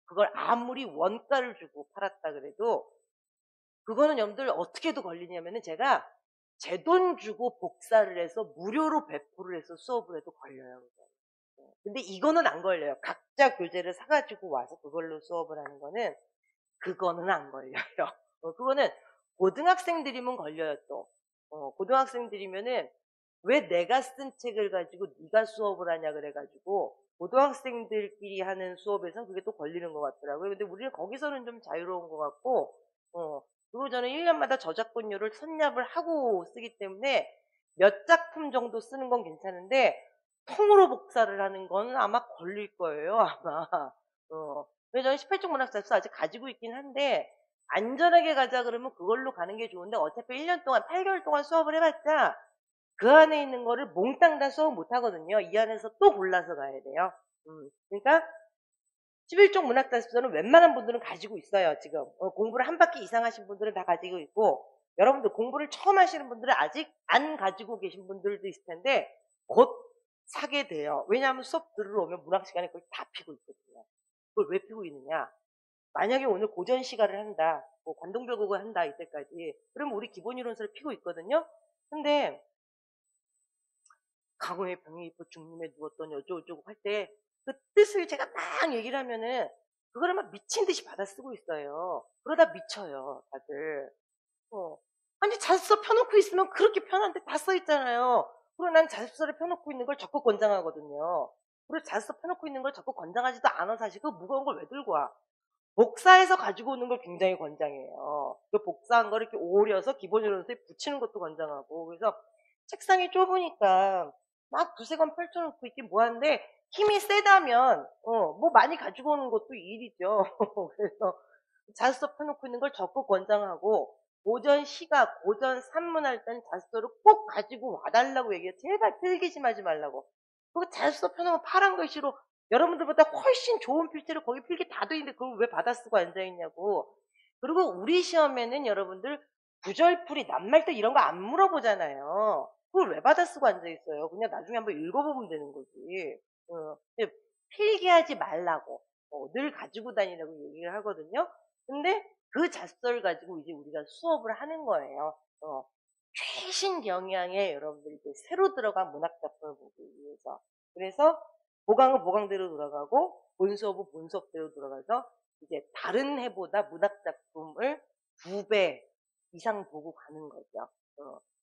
그걸 아무리 원가를 주고 팔았다 그래도 그거는 여러분들 어떻게도 걸리냐면은 제가 제 돈 주고 복사를 해서 무료로 배포를 해서 수업을 해도 걸려요. 근데 이거는 안 걸려요. 각자 교재를 사가지고 와서 그걸로 수업을 하는 거는 그거는 안 걸려요. 그거는 고등학생들이면 걸려요 또. 고등학생들이면은 왜 내가 쓴 책을 가지고 네가 수업을 하냐 그래가지고 고등학생들끼리 하는 수업에선 그게 또 걸리는 것 같더라고요. 근데 우리는 거기서는 좀 자유로운 것 같고, 그리고 저는 1년마다 저작권료를 선납을 하고 쓰기 때문에 몇 작품 정도 쓰는 건 괜찮은데 통으로 복사를 하는 건 아마 걸릴 거예요, 아마. 그래서 저는 18종 문학자서 아직 가지고 있긴 한데, 안전하게 가자 그러면 그걸로 가는 게 좋은데, 어차피 1년 동안, 8개월 동안 수업을 해봤자 그 안에 있는 거를 몽땅 다 수업 못 하거든요. 이 안에서 또 골라서 가야 돼요. 그러니까 11종 문학자습서는 웬만한 분들은 가지고 있어요. 지금 공부를 한 바퀴 이상 하신 분들은 다 가지고 있고, 여러분들 공부를 처음 하시는 분들은 아직 안 가지고 계신 분들도 있을 텐데 곧 사게 돼요. 왜냐하면 수업 들으러 오면 문학 시간에 그걸 다 피고 있거든요. 그걸 왜 피고 있느냐? 만약에 오늘 고전 시가를 한다, 뭐 관동별곡을 한다 이때까지, 그러면 우리 기본 이론서를 피고 있거든요. 근데 강호의 병이 입고 중림에 누웠더니 어쩌고저쩌고 할 때 그 뜻을 제가 막 얘기를 하면은 그거를 막 미친 듯이 받아 쓰고 있어요. 그러다 미쳐요, 다들. 아니, 자습서 펴놓고 있으면 그렇게 편한데 다 써있잖아요. 그리고 난 자습서를 펴놓고 있는 걸 적극 권장하거든요. 그리고 자습서 펴놓고 있는 걸 적극 권장하지도 않아. 사실 그 무거운 걸 왜 들고 와? 복사해서 가지고 오는 걸 굉장히 권장해요. 그 복사한 걸 이렇게 오려서 기본 이론서에 붙이는 것도 권장하고. 그래서 책상이 좁으니까 막 두세 권 펼쳐놓고 있긴 뭐한데, 힘이 세다면 뭐 많이 가지고 오는 것도 일이죠. 그래서 자습서 펴놓고 있는 걸 적극 권장하고, 고전 시가, 고전 산문 할 때는 자습서를 꼭 가지고 와달라고 얘기해요. 제발 필기심하지 말라고. 그리고 자습서 펴놓으면 파란 글씨로 여러분들보다 훨씬 좋은 필지를 거기 필기 다 돼 있는데 그걸 왜 받아 쓰고 앉아있냐고. 그리고 우리 시험에는 여러분들 구절풀이, 낱말들 이런 거 안 물어보잖아요. 그걸 왜 받아 쓰고 앉아있어요? 그냥 나중에 한번 읽어보면 되는 거지. 근데 필기하지 말라고 늘 가지고 다니라고 얘기를 하거든요. 근데 그 자습서를 가지고 이제 우리가 수업을 하는 거예요. 최신 경향의 여러분들이 이제 새로 들어간 문학작품을 보기 위해서. 그래서 보강은 보강대로 돌아가고 본수업은 본수업대로 돌아가서 이제 다른 해보다 문학작품을 2배 이상 보고 가는 거죠.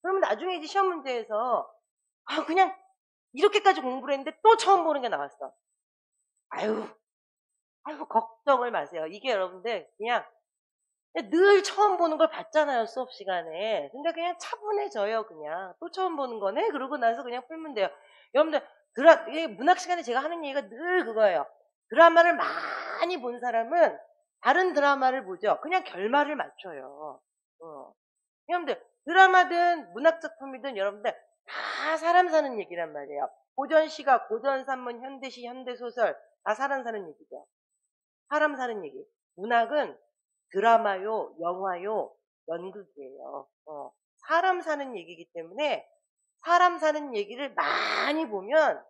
그러면 나중에 이제 시험 문제에서 그냥 이렇게까지 공부를 했는데 또 처음 보는 게 나왔어. 아유 걱정을 마세요. 이게 여러분들 그냥 늘 처음 보는 걸 봤잖아요, 수업 시간에. 근데 그냥 차분해져요, 그냥. 또 처음 보는 거네? 그러고 나서 그냥 풀면 돼요. 여러분들, 문학 시간에 제가 하는 얘기가 늘 그거예요. 드라마를 많이 본 사람은 다른 드라마를 보죠. 그냥 결말을 맞춰요. 여러분들, 드라마든 문학작품이든 여러분들 다 사람 사는 얘기란 말이에요. 고전 시가, 고전 산문, 현대시, 현대소설 다 사람 사는 얘기죠. 사람 사는 얘기. 문학은 드라마요, 영화요, 연극이에요. 사람 사는 얘기이기 때문에 사람 사는 얘기를 많이 보면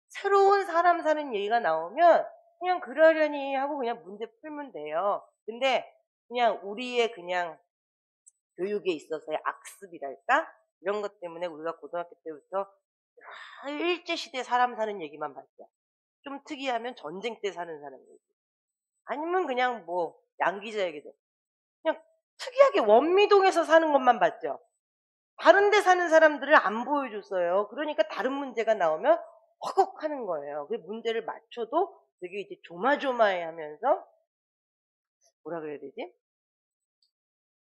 새로운 사람 사는 얘기가 나오면 그냥 그러려니 하고 그냥 문제 풀면 돼요. 근데 그냥 우리의 그냥 교육에 있어서의 악습이랄까? 이런 것 때문에 우리가 고등학교 때부터 일제시대 사람 사는 얘기만 봤죠. 좀 특이하면 전쟁 때 사는 사람 얘기. 아니면 그냥 뭐 양기자 얘기도 그냥 특이하게 원미동에서 사는 것만 봤죠. 다른 데 사는 사람들을 안 보여줬어요. 그러니까 다른 문제가 나오면 허걱하는 거예요. 그 문제를 맞춰도 되게 이제 조마조마해 하면서 뭐라 그래야 되지?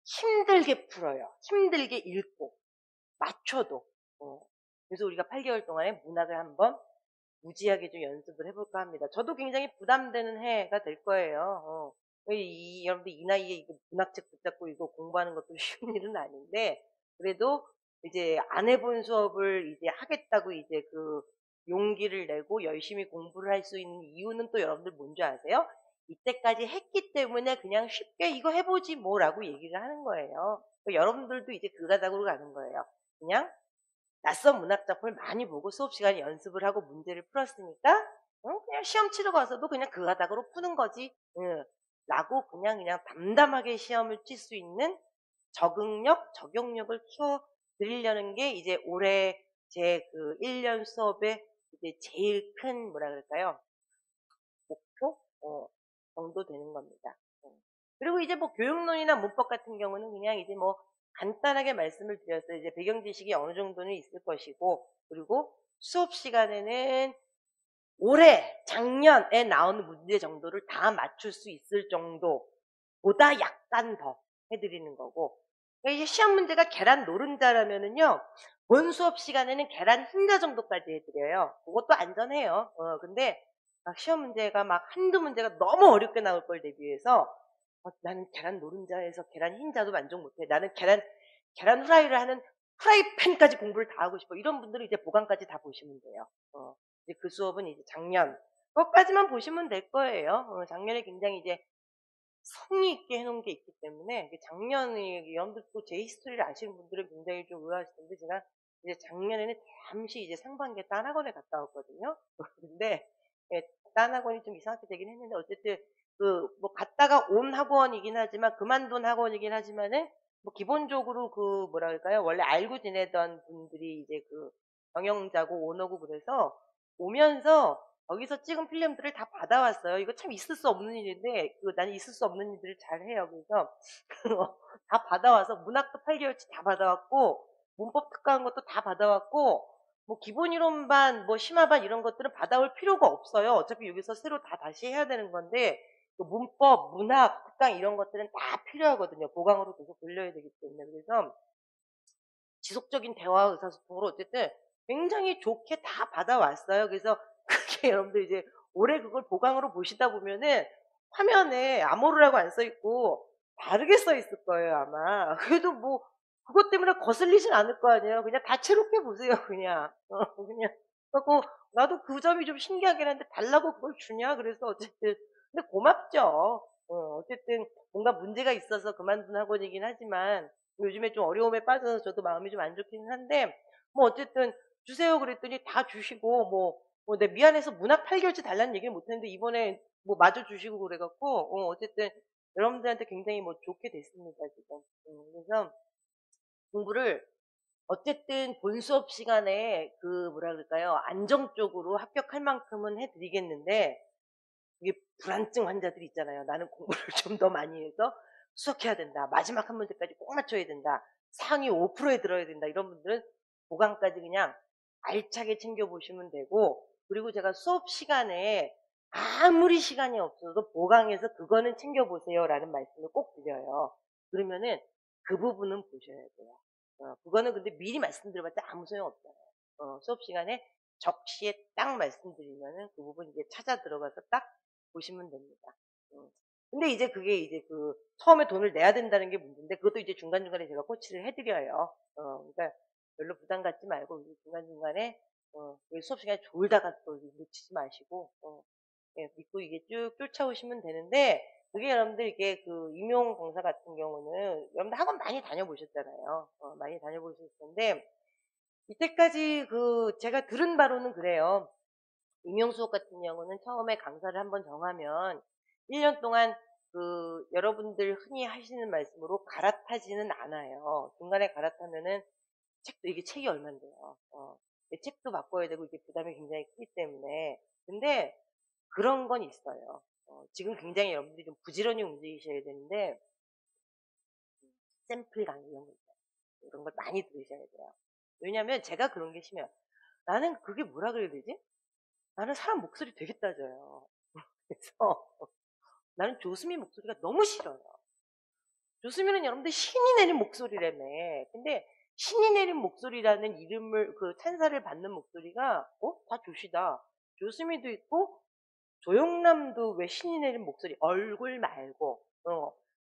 힘들게 풀어요. 힘들게 읽고 맞춰도. 그래서 우리가 8개월 동안에 문학을 한번 무지하게 좀 연습을 해볼까 합니다. 저도 굉장히 부담되는 해가 될 거예요. 여러분들 이 나이에 이거 문학책 붙잡고 이거 공부하는 것도 쉬운 일은 아닌데, 그래도 이제 안 해본 수업을 이제 하겠다고 이제 그 용기를 내고 열심히 공부를 할 수 있는 이유는 또 여러분들 뭔지 아세요? 이때까지 했기 때문에 그냥 쉽게 이거 해보지 뭐라고 얘기를 하는 거예요. 여러분들도 이제 그 가닥으로 가는 거예요. 그냥 낯선 문학 작품을 많이 보고 수업 시간에 연습을 하고 문제를 풀었으니까 그냥 시험 치러 가서도 그냥 그 가닥으로 푸는 거지. 라고 그냥 담담하게 시험을 칠 수 있는 적응력, 적용력을 키워 드리려는 게 이제 올해 제 그 1년 수업의 이제 제일 큰 뭐라 그럴까요? 목표? 정도 되는 겁니다. 그리고 이제 뭐 교육론이나 문법 같은 경우는 그냥 이제 뭐 간단하게 말씀을 드렸어요. 이제 배경 지식이 어느 정도는 있을 것이고, 그리고 수업 시간에는 올해, 작년에 나온 문제 정도를 다 맞출 수 있을 정도보다 약간 더 해드리는 거고, 그러니까 이제 시험 문제가 계란 노른자라면은요, 본 수업 시간에는 계란 흰자 정도까지 해드려요. 그것도 안전해요. 근데 막 시험 문제가 막 한두 문제가 너무 어렵게 나올 걸 대비해서 나는 계란 노른자에서 계란 흰자도 만족 못해. 나는 계란 후라이를 하는 프라이팬까지 공부를 다 하고 싶어. 이런 분들은 이제 보강까지 다 보시면 돼요. 이제 그 수업은 이제 작년 것까지만 보시면 될 거예요. 작년에 굉장히 이제 성의 있게 해놓은 게 있기 때문에 작년에 여러분들 또 제 히스토리를 아시는 분들은 굉장히 좀 의아하실 텐데 제가 이제 작년에는 잠시 이제 상반기에 딴 학원에 갔다 왔거든요. 근데 예, 딴 학원이 좀 이상하게 되긴 했는데 어쨌든 그 뭐 갔다가 온 학원이긴 하지만 그만둔 학원이긴 하지만은 뭐 기본적으로 그 뭐라 그럴까요? 원래 알고 지내던 분들이 이제 그 경영자고 오너고 그래서 오면서 거기서 찍은 필름들을 다 받아왔어요. 이거 참 있을 수 없는 일인데 나는 있을 수 없는 일들을 잘 해요. 그래서 다 받아와서 문학도 8개월치 다 받아왔고 문법 특강한 것도 다 받아왔고 뭐 기본 이론반 뭐 심화반 이런 것들은 받아올 필요가 없어요. 어차피 여기서 새로 다 다시 해야 되는 건데 그 문법, 문학, 특강 이런 것들은 다 필요하거든요. 보강으로 계속 돌려야 되기 때문에. 그래서 지속적인 대화 의사소통으로 어쨌든 굉장히 좋게 다 받아왔어요. 그래서 그게 여러분들 이제 올해 그걸 보강으로 보시다 보면은 화면에 아모르라고 안 써있고 다르게 써있을 거예요, 아마. 그래도 뭐, 그것 때문에 거슬리진 않을 거 아니에요. 그냥 다채롭게 보세요, 그냥. 그냥. 그래고 나도 그 점이 좀 신기하긴 한데 달라고 그걸 주냐? 그래서 어쨌든. 근데 고맙죠. 어쨌든 뭔가 문제가 있어서 그만둔 학원이긴 하지만 요즘에 좀 어려움에 빠져서 저도 마음이 좀 안 좋긴 한데 뭐 어쨌든 주세요 그랬더니 다 주시고 내 미안해서 문학 8개월치 달라는 얘기를 못했는데 이번에 뭐 마저 주시고 그래갖고 어쨌든 여러분들한테 굉장히 뭐 좋게 됐습니다 지금. 그래서 공부를 어쨌든 본 수업 시간에 그 뭐라 그럴까요 안정적으로 합격할 만큼은 해드리겠는데 이게 불안증 환자들이 있잖아요. 나는 공부를 좀 더 많이 해서 수석해야 된다. 마지막 한 문제까지 꼭 맞춰야 된다. 상위 5%에 들어야 된다. 이런 분들은 보강까지 그냥 알차게 챙겨보시면 되고 그리고 제가 수업 시간에 아무리 시간이 없어도 보강해서 그거는 챙겨보세요 라는 말씀을 꼭 드려요. 그러면은 그 부분은 보셔야 돼요. 그거는 근데 미리 말씀드려봤자 아무 소용 없잖아요. 수업 시간에 적시에 딱 말씀드리면은 그 부분 이제 찾아 들어가서 딱 보시면 됩니다. 근데 이제 그게 이제 그 처음에 돈을 내야 된다는 게 문제인데 그것도 이제 중간중간에 제가 코치를 해드려요. 그러니까 별로 부담 갖지 말고 중간중간에 수업 시간에 졸다가 또 놓치지 마시고 예, 믿고 이게 쭉 쫓아오시면 되는데 그게 여러분들 이게 그 임용 강사 같은 경우는 여러분들 학원 많이 다녀보셨잖아요. 많이 다녀보셨을 텐데 이때까지 제가 들은 바로는 그래요. 임용수업 같은 경우는 처음에 강사를 한번 정하면 1년 동안 여러분들 흔히 하시는 말씀으로 갈아타지는 않아요. 중간에 갈아타면은 이게 책이 얼만데요. 이 책도 바꿔야 되고 이게 부담이 굉장히 크기 때문에. 근데 그런 건 있어요. 지금 굉장히 여러분들이 좀 부지런히 움직이셔야 되는데, 샘플 강의 이런 거 있어요. 이런 걸 많이 들으셔야 돼요. 왜냐면 제가 그런 게 심해요. 나는 그게 뭐라 그래야 되지? 나는 사람 목소리 되게 따져요. 그래서 나는 조수미 목소리가 너무 싫어요. 조수미는 여러분들 신이 내린 목소리라며. 근데 신이 내린 목소리라는 이름을, 찬사를 받는 목소리가, 다 조시다. 조수미도 있고, 조영남도 왜 신이 내린 목소리, 얼굴 말고,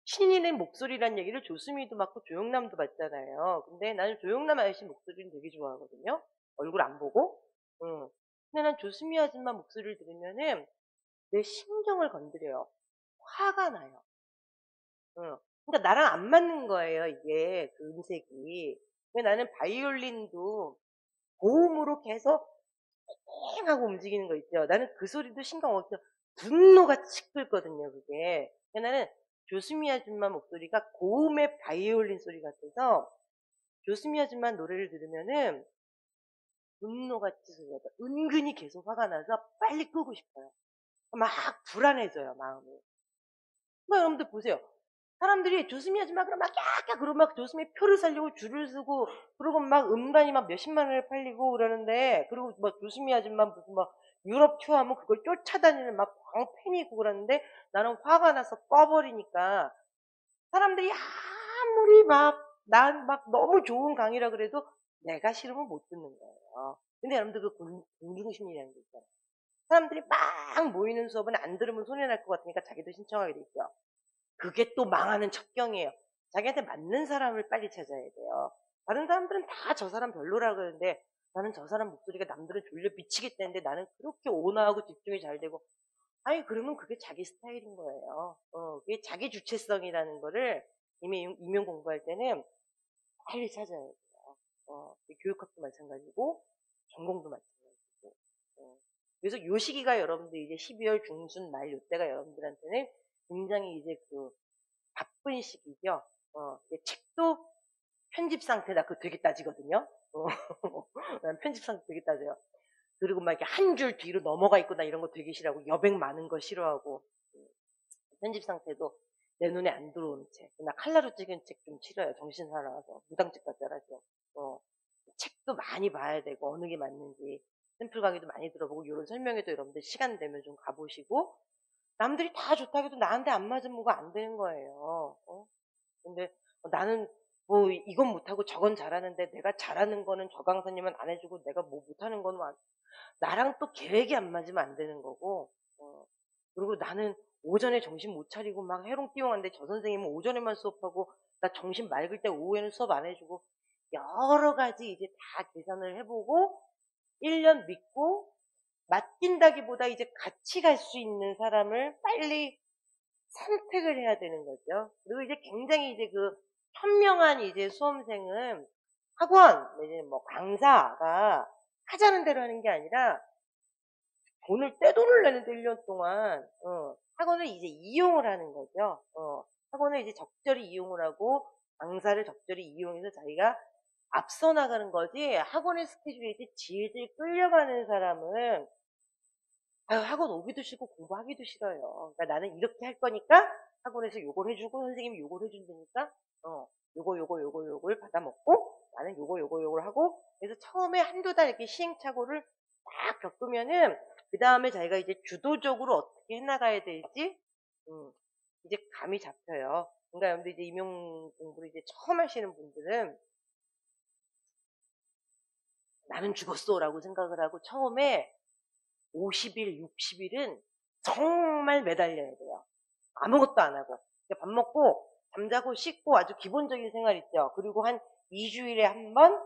신이 내린 목소리란 얘기를 조수미도 맡고 조영남도 맡잖아요. 근데 나는 조영남 아저씨 목소리는 되게 좋아하거든요. 얼굴 안 보고. 근데 난 조수미 아줌마 목소리를 들으면은 내 심정을 건드려요. 화가 나요. 그러니까 나랑 안 맞는 거예요, 이게, 그 음색이. 근데 나는 바이올린도 고음으로 계속 땡 하고 움직이는 거 있죠. 나는 그 소리도 신경 없어. 분노가 칙 끓거든요, 그게. 근데 나는 조수미 아줌마 목소리가 고음의 바이올린 소리 같아서 조수미 아줌마 노래를 들으면은 분노가 치솟아요. 은근히 계속 화가 나서 빨리 끄고 싶어요. 막 불안해져요, 마음이. 여러분들 보세요. 사람들이 조수미 아줌마 그러면 막 깍깍 그러고 막 조수미 표를 살리고 줄을 서고 그러고 막 음반이 막 몇십만 원에 팔리고 그러는데, 그리고 막 조수미 아줌마 무슨 막 유럽 투어하면 그걸 쫓아다니는 막 광팬이고 그러는데 나는 화가 나서 꺼버리니까 사람들이 아무리 난 막 너무 좋은 강의라 그래도 내가 싫으면 못 듣는 거예요. 근데 여러분들 공중심리라는 게 있잖아요. 사람들이 막 모이는 수업은 안 들으면 손해날 것 같으니까 자기도 신청하게 돼 있죠. 그게 또 망하는 첩경이에요. 자기한테 맞는 사람을 빨리 찾아야 돼요. 다른 사람들은 다 저 사람 별로라 그러는데 나는 저 사람 목소리가 남들은 졸려 미치겠다는데 나는 그렇게 온화하고 집중이 잘 되고, 아니 그러면 그게 자기 스타일인 거예요. 그게 자기 주체성이라는 거를 이미 임용 공부할 때는 빨리 찾아야 돼요. 교육학도 마찬가지고 전공도 마찬가지고. 그래서 요 시기가 여러분들 이제 12월 중순 말 요때가 여러분들한테는 굉장히 이제 바쁜 시기죠. 책도 편집 상태다. 그거 되게 따지거든요. 난 편집 상태 되게 따져요. 그리고 막 이렇게 한 줄 뒤로 넘어가 있고 나 이런 거 되게 싫어하고 여백 많은 거 싫어하고, 편집 상태도 내 눈에 안 들어오는 책. 나 칼라로 찍은 책 좀 싫어요. 정신 사나워서. 무당책 같잖아요. 책도 많이 봐야 되고 어느 게 맞는지 샘플 강의도 많이 들어보고 이런 설명회도 여러분들 시간 되면 좀 가보시고, 남들이 다 좋다고 해도 나한테 안 맞으면 뭐가 안 되는 거예요. 근데 나는 뭐 이건 못하고 저건 잘하는데 내가 잘하는 거는 저 강사님은 안 해주고 내가 뭐 못하는 거는 나랑 또 계획이 안 맞으면 안 되는 거고, 그리고 나는 오전에 정신 못 차리고 막 해롱띠용한데 저 선생님은 오전에만 수업하고 나 정신 맑을 때 오후에는 수업 안 해주고, 여러 가지 이제 다 계산을 해보고 1년 믿고 맡긴다기보다 이제 같이 갈 수 있는 사람을 빨리 선택을 해야 되는 거죠. 그리고 이제 굉장히 이제 현명한 이제 수험생은 학원, 이제 뭐 강사가 하자는 대로 하는 게 아니라 떼돈을 내는데 1년 동안, 학원을 이제 이용을 하는 거죠. 학원을 이제 적절히 이용을 하고 강사를 적절히 이용해서 자기가 앞서 나가는 거지, 학원의 스케줄에 이제 질질 끌려가는 사람은 학원 오기도 싫고 공부하기도 싫어요. 그러니까 나는 이렇게 할 거니까 학원에서 요걸 해주고 선생님이 요걸 해준다니까 요걸 받아먹고 나는 요걸 하고, 그래서 처음에 한두 달 이렇게 시행착오를 딱 겪으면은 그 다음에 자기가 이제 주도적으로 어떻게 해나가야 될지 이제 감이 잡혀요. 그러니까 여러분들 이제 임용 공부를 이제 처음 하시는 분들은 나는 죽었어라고 생각을 하고 처음에 50일, 60일은 정말 매달려야 돼요. 아무것도 안 하고. 밥 먹고, 잠자고, 씻고 아주 기본적인 생활 있죠. 그리고 한 2주일에 한 번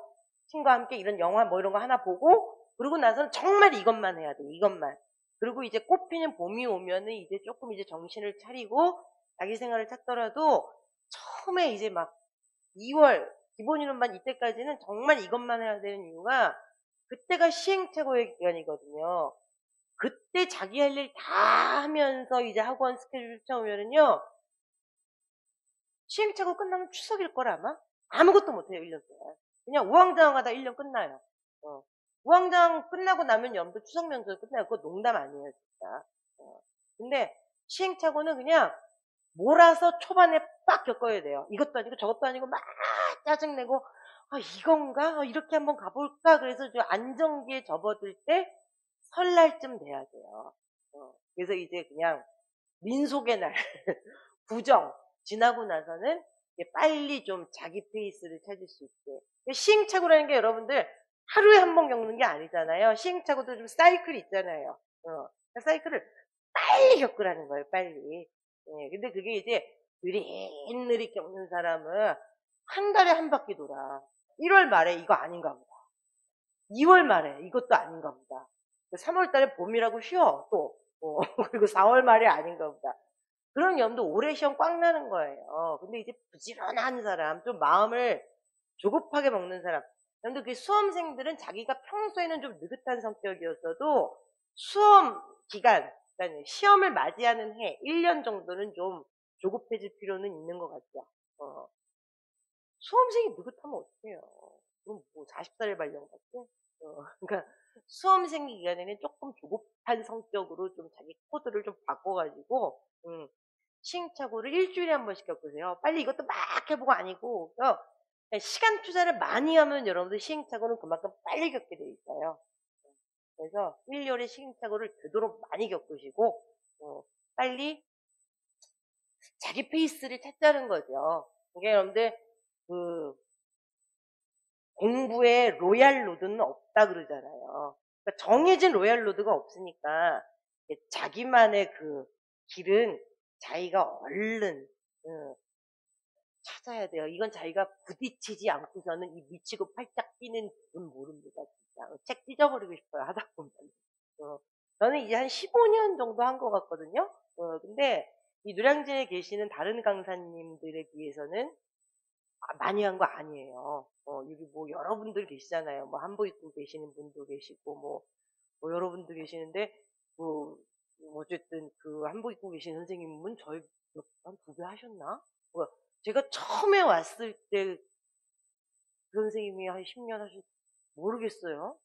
친구와 함께 이런 영화 뭐 이런 거 하나 보고, 그러고 나서는 정말 이것만 해야 돼요. 이것만. 그리고 이제 꽃피는 봄이 오면은 이제 조금 이제 정신을 차리고 자기 생활을 찾더라도 처음에 이제 막 2월, 기본 이론만 이때까지는 정말 이것만 해야 되는 이유가 그때가 시행착오의 기간이거든요. 그때 자기 할 일 다 하면서 이제 학원 스케줄 쫓아오면은요, 시행착오 끝나면 추석일 걸 아마? 아무것도 못해요, 1년 동안. 그냥 우왕좌왕하다 1년 끝나요. 우왕좌왕 끝나고 나면 여러분들 추석 명절 끝나요. 그거 농담 아니에요, 진짜. 근데 시행착오는 그냥 몰아서 초반에 빡 겪어야 돼요. 이것도 아니고 저것도 아니고 막 짜증내고, 아, 이건가? 이렇게 한번 가볼까? 그래서 좀 안정기에 접어들 때 설날쯤 돼야 돼요. 그래서 이제 그냥 민속의 날, 부정, 지나고 나서는 이제 빨리 좀 자기 페이스를 찾을 수 있게. 시행착오라는 게 여러분들 하루에 한 번 겪는 게 아니잖아요. 시행착오도 좀 사이클이 있잖아요. 그 사이클을 빨리 겪으라는 거예요, 빨리. 근데 그게 이제 느릿느릿 겪는 사람은 한 달에 한 바퀴 돌아. 1월 말에 이거 아닌가 보다. 2월 말에 이것도 아닌가 보다. 3월 달에 봄이라고 쉬어, 또. 그리고 4월 말에 아닌가 보다. 그런 염도 올해 시험 꽉 나는 거예요. 근데 이제 부지런한 사람, 좀 마음을 조급하게 먹는 사람. 근데 그 수험생들은 자기가 평소에는 좀 느긋한 성격이었어도 수험 기간, 그러니까 시험을 맞이하는 해, 1년 정도는 좀 조급해질 필요는 있는 것 같죠. 수험생이 느긋하면 어떡해요. 그럼 뭐 40살의 발령 같지? 그러니까 수험생 기간에는 조금 조급한 성격으로 좀 자기 코드를 좀 바꿔가지고, 시행착오를 일주일에 한 번씩 겪으세요. 빨리 이것도 막 해보고 아니고, 시간 투자를 많이 하면 여러분들 시행착오는 그만큼 빨리 겪게 돼 있어요. 그래서 1년에 시행착오를 되도록 많이 겪으시고, 빨리 자기 페이스를 찾자는 거죠. 그러니까 여러분들, 그, 공부에 로얄 로드는 없다 그러잖아요. 그러니까 정해진 로얄 로드가 없으니까 자기만의 그 길은 자기가 얼른 찾아야 돼요. 이건 자기가 부딪히지 않고서는 이 미치고 팔짝 뛰는 분 모릅니다. 진짜. 책 찢어버리고 싶어요. 하다 보면. 저는 이제 한 15년 정도 한 것 같거든요. 근데 이 노량진에 계시는 다른 강사님들에 비해서는 많이 한 거 아니에요. 여기 뭐 여러분들 계시잖아요. 뭐 한복 입고 계시는 분도 계시고 뭐 여러분들 계시는데 뭐 어쨌든 그 한복 입고 계신 선생님은 저희 한 2배 하셨나? 제가 처음에 왔을 때 그 선생님이 한 10년 하셨 모르겠어요.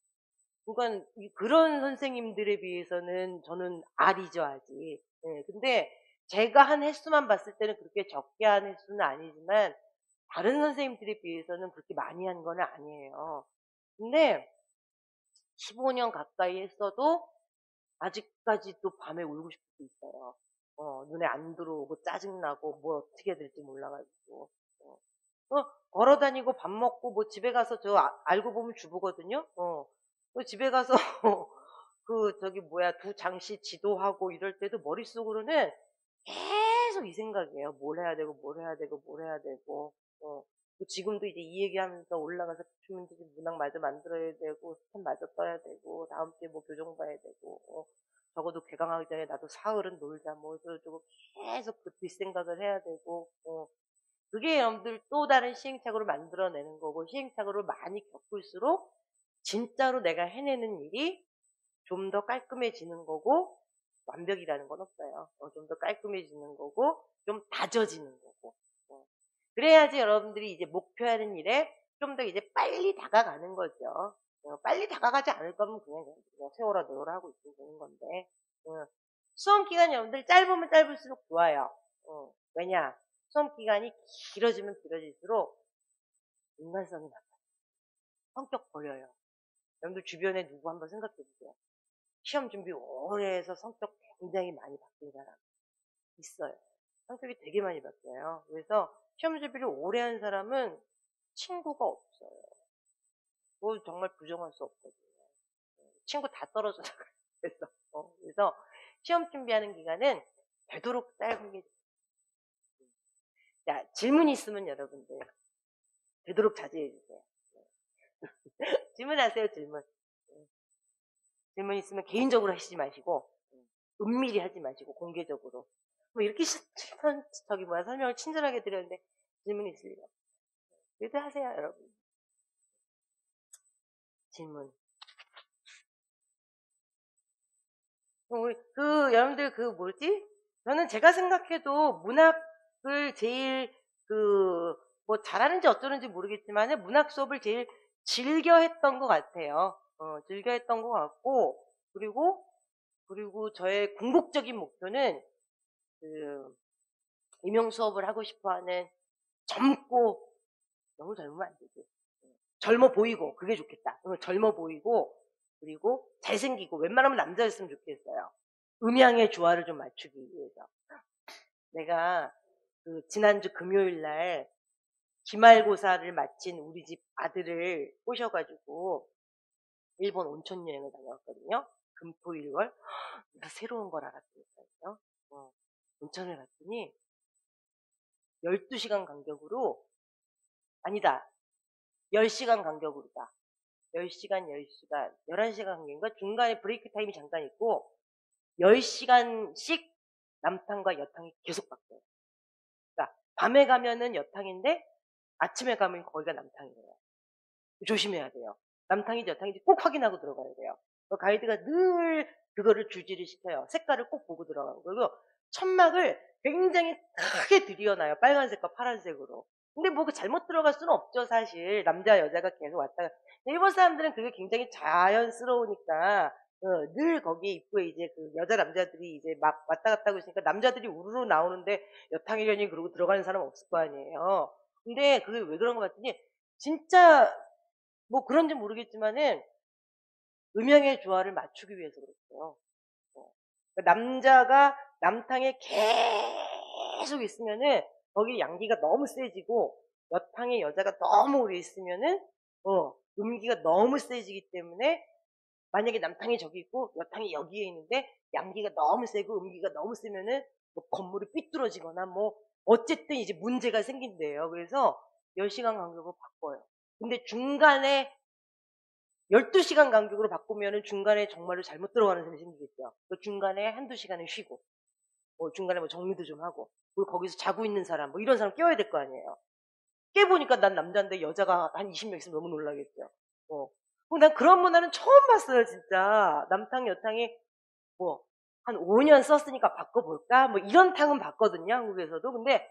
그러니까 그런 선생님들에 비해서는 저는 알이죠, 아직. 근데 제가 한 횟수만 봤을 때는 그렇게 적게 한 횟수는 아니지만 다른 선생님들에 비해서는 그렇게 많이 한 건 아니에요. 근데 15년 가까이 했어도 아직까지도 밤에 울고 싶을 때 있어요. 눈에 안 들어오고 짜증나고 뭐 어떻게 해야 될지 몰라가지고. 걸어 다니고 밥 먹고 뭐 집에 가서 저 알고 보면 주부거든요. 집에 가서 저기 뭐야 두 장씩 지도하고 이럴 때도 머릿속으로는 계속 이 생각이에요. 뭘 해야 되고 뭘 해야 되고 뭘 해야 되고. 지금도 이제 이 얘기하면서 올라가서 기출문제 문항마저 만들어야 되고 스텝 마저 떠야 되고 다음 주에 뭐 교정 봐야 되고 적어도 개강하기 전에 나도 사흘은 놀자 뭐 저쩌고 계속 그 뒷생각을 해야 되고 그게 여러분들 또 다른 시행착오를 만들어내는 거고 시행착오를 많이 겪을수록 진짜로 내가 해내는 일이 좀 더 깔끔해지는 거고 완벽이라는 건 없어요. 좀 더 깔끔해지는 거고 좀 다져지는 거고 그래야지 여러분들이 이제 목표하는 일에 좀 더 이제 빨리 다가가는 거죠. 빨리 다가가지 않을 거면 그냥 세워라 놓으라 하고 있으면 되는 건데 수험 기간 여러분들 짧으면 짧을수록 좋아요. 왜냐 수험 기간이 길어지면 길어질수록 인간성이 나빠요. 성격 버려요. 여러분들 주변에 누구 한번 생각해 보세요. 시험 준비 오래 해서 성격 굉장히 많이 바뀐 사람 있어요. 성격이 되게 많이 바뀌어요. 그래서 시험 준비를 오래 한 사람은 친구가 없어요. 그걸 정말 부정할 수 없거든요. 친구 다 떨어져 나가요. 그래서 시험 준비하는 기간은 되도록 짧은 게 자, 질문 있으면 여러분들 되도록 자제해 주세요. 질문하세요, 질문. 질문 있으면 개인적으로 하시지 마시고 은밀히 하지 마시고 공개적으로. 뭐 이렇게 저기 설명을 친절하게 드렸는데 질문 있으리요. 그래도 하세요, 여러분. 질문. 여러분들 뭐지? 저는 제가 생각해도 문학을 제일 뭐 잘하는지 어쩌는지 모르겠지만 문학 수업을 제일 즐겨 했던 것 같아요. 즐겨 했던 것 같고, 그리고 저의 궁극적인 목표는 그 임용 수업을 하고 싶어 하는 젊고, 너무 젊으면 안 되지. 젊어 보이고, 그게 좋겠다. 젊어 보이고, 그리고 잘생기고, 웬만하면 남자였으면 좋겠어요. 음양의 조화를 좀 맞추기 위해서. 내가 지난주 금요일 날 기말고사를 마친 우리 집 아들을 꼬셔가지고 일본 온천 여행을 다녀왔거든요. 금토일월. 내가 새로운 걸 알았다니까요. 온천을 갔더니 12시간 간격으로, 아니다, 10시간 간격으로다. 10시간, 10시간, 11시간 간격인가? 중간에 브레이크 타임이 잠깐 있고 10시간씩 남탕과 여탕이 계속 바뀌어요. 그러니까 밤에 가면은 여탕인데 아침에 가면 거기가 남탕이에요. 조심해야 돼요. 남탕인지 여탕인지 꼭 확인하고 들어가야 돼요. 가이드가 늘 그거를 주지를 시켜요. 색깔을 꼭 보고 들어가고. 그리고 천막을 굉장히 크게 들여놔요. 빨간색과 파란색으로. 근데 뭐 잘못 들어갈 수는 없죠, 사실. 남자, 여자가 계속 왔다 갔다. 일본 사람들은 그게 굉장히 자연스러우니까, 늘 거기 입구에 이제 여자, 남자들이 이제 막 왔다 갔다 하고 있으니까 남자들이 우르르 나오는데 여탕이려니 그러고 들어가는 사람 없을 거 아니에요. 근데 그게 왜 그런 것 같더니, 진짜, 뭐 그런지 모르겠지만은, 음양의 조화를 맞추기 위해서 그랬어요. 그러니까 남자가 남탕에 계속 있으면은 거기 양기가 너무 세지고 여탕에 여자가 너무 오래 있으면은 음기가 너무 세지기 때문에 만약에 남탕이 저기 있고 여탕이 여기에 있는데 양기가 너무 세고 음기가 너무 세면은 뭐 건물이 삐뚤어지거나 뭐 어쨌든 이제 문제가 생긴대요. 그래서 10시간 간격으로 바꿔요. 근데 중간에 12시간 간격으로 바꾸면은 중간에 정말로 잘못 들어가는 사람이 생기겠죠. 그 중간에 한두 시간은 쉬고, 중간에 뭐 정리도 좀 하고, 그리고 거기서 자고 있는 사람, 뭐 이런 사람 껴야 될 거 아니에요. 깨보니까 난 남자인데 여자가 한 20명 있으면 너무 놀라겠죠. 난 그런 문화는 처음 봤어요, 진짜. 남탕, 여탕이 뭐, 한 5년 썼으니까 바꿔볼까? 뭐 이런 탕은 봤거든요, 한국에서도. 근데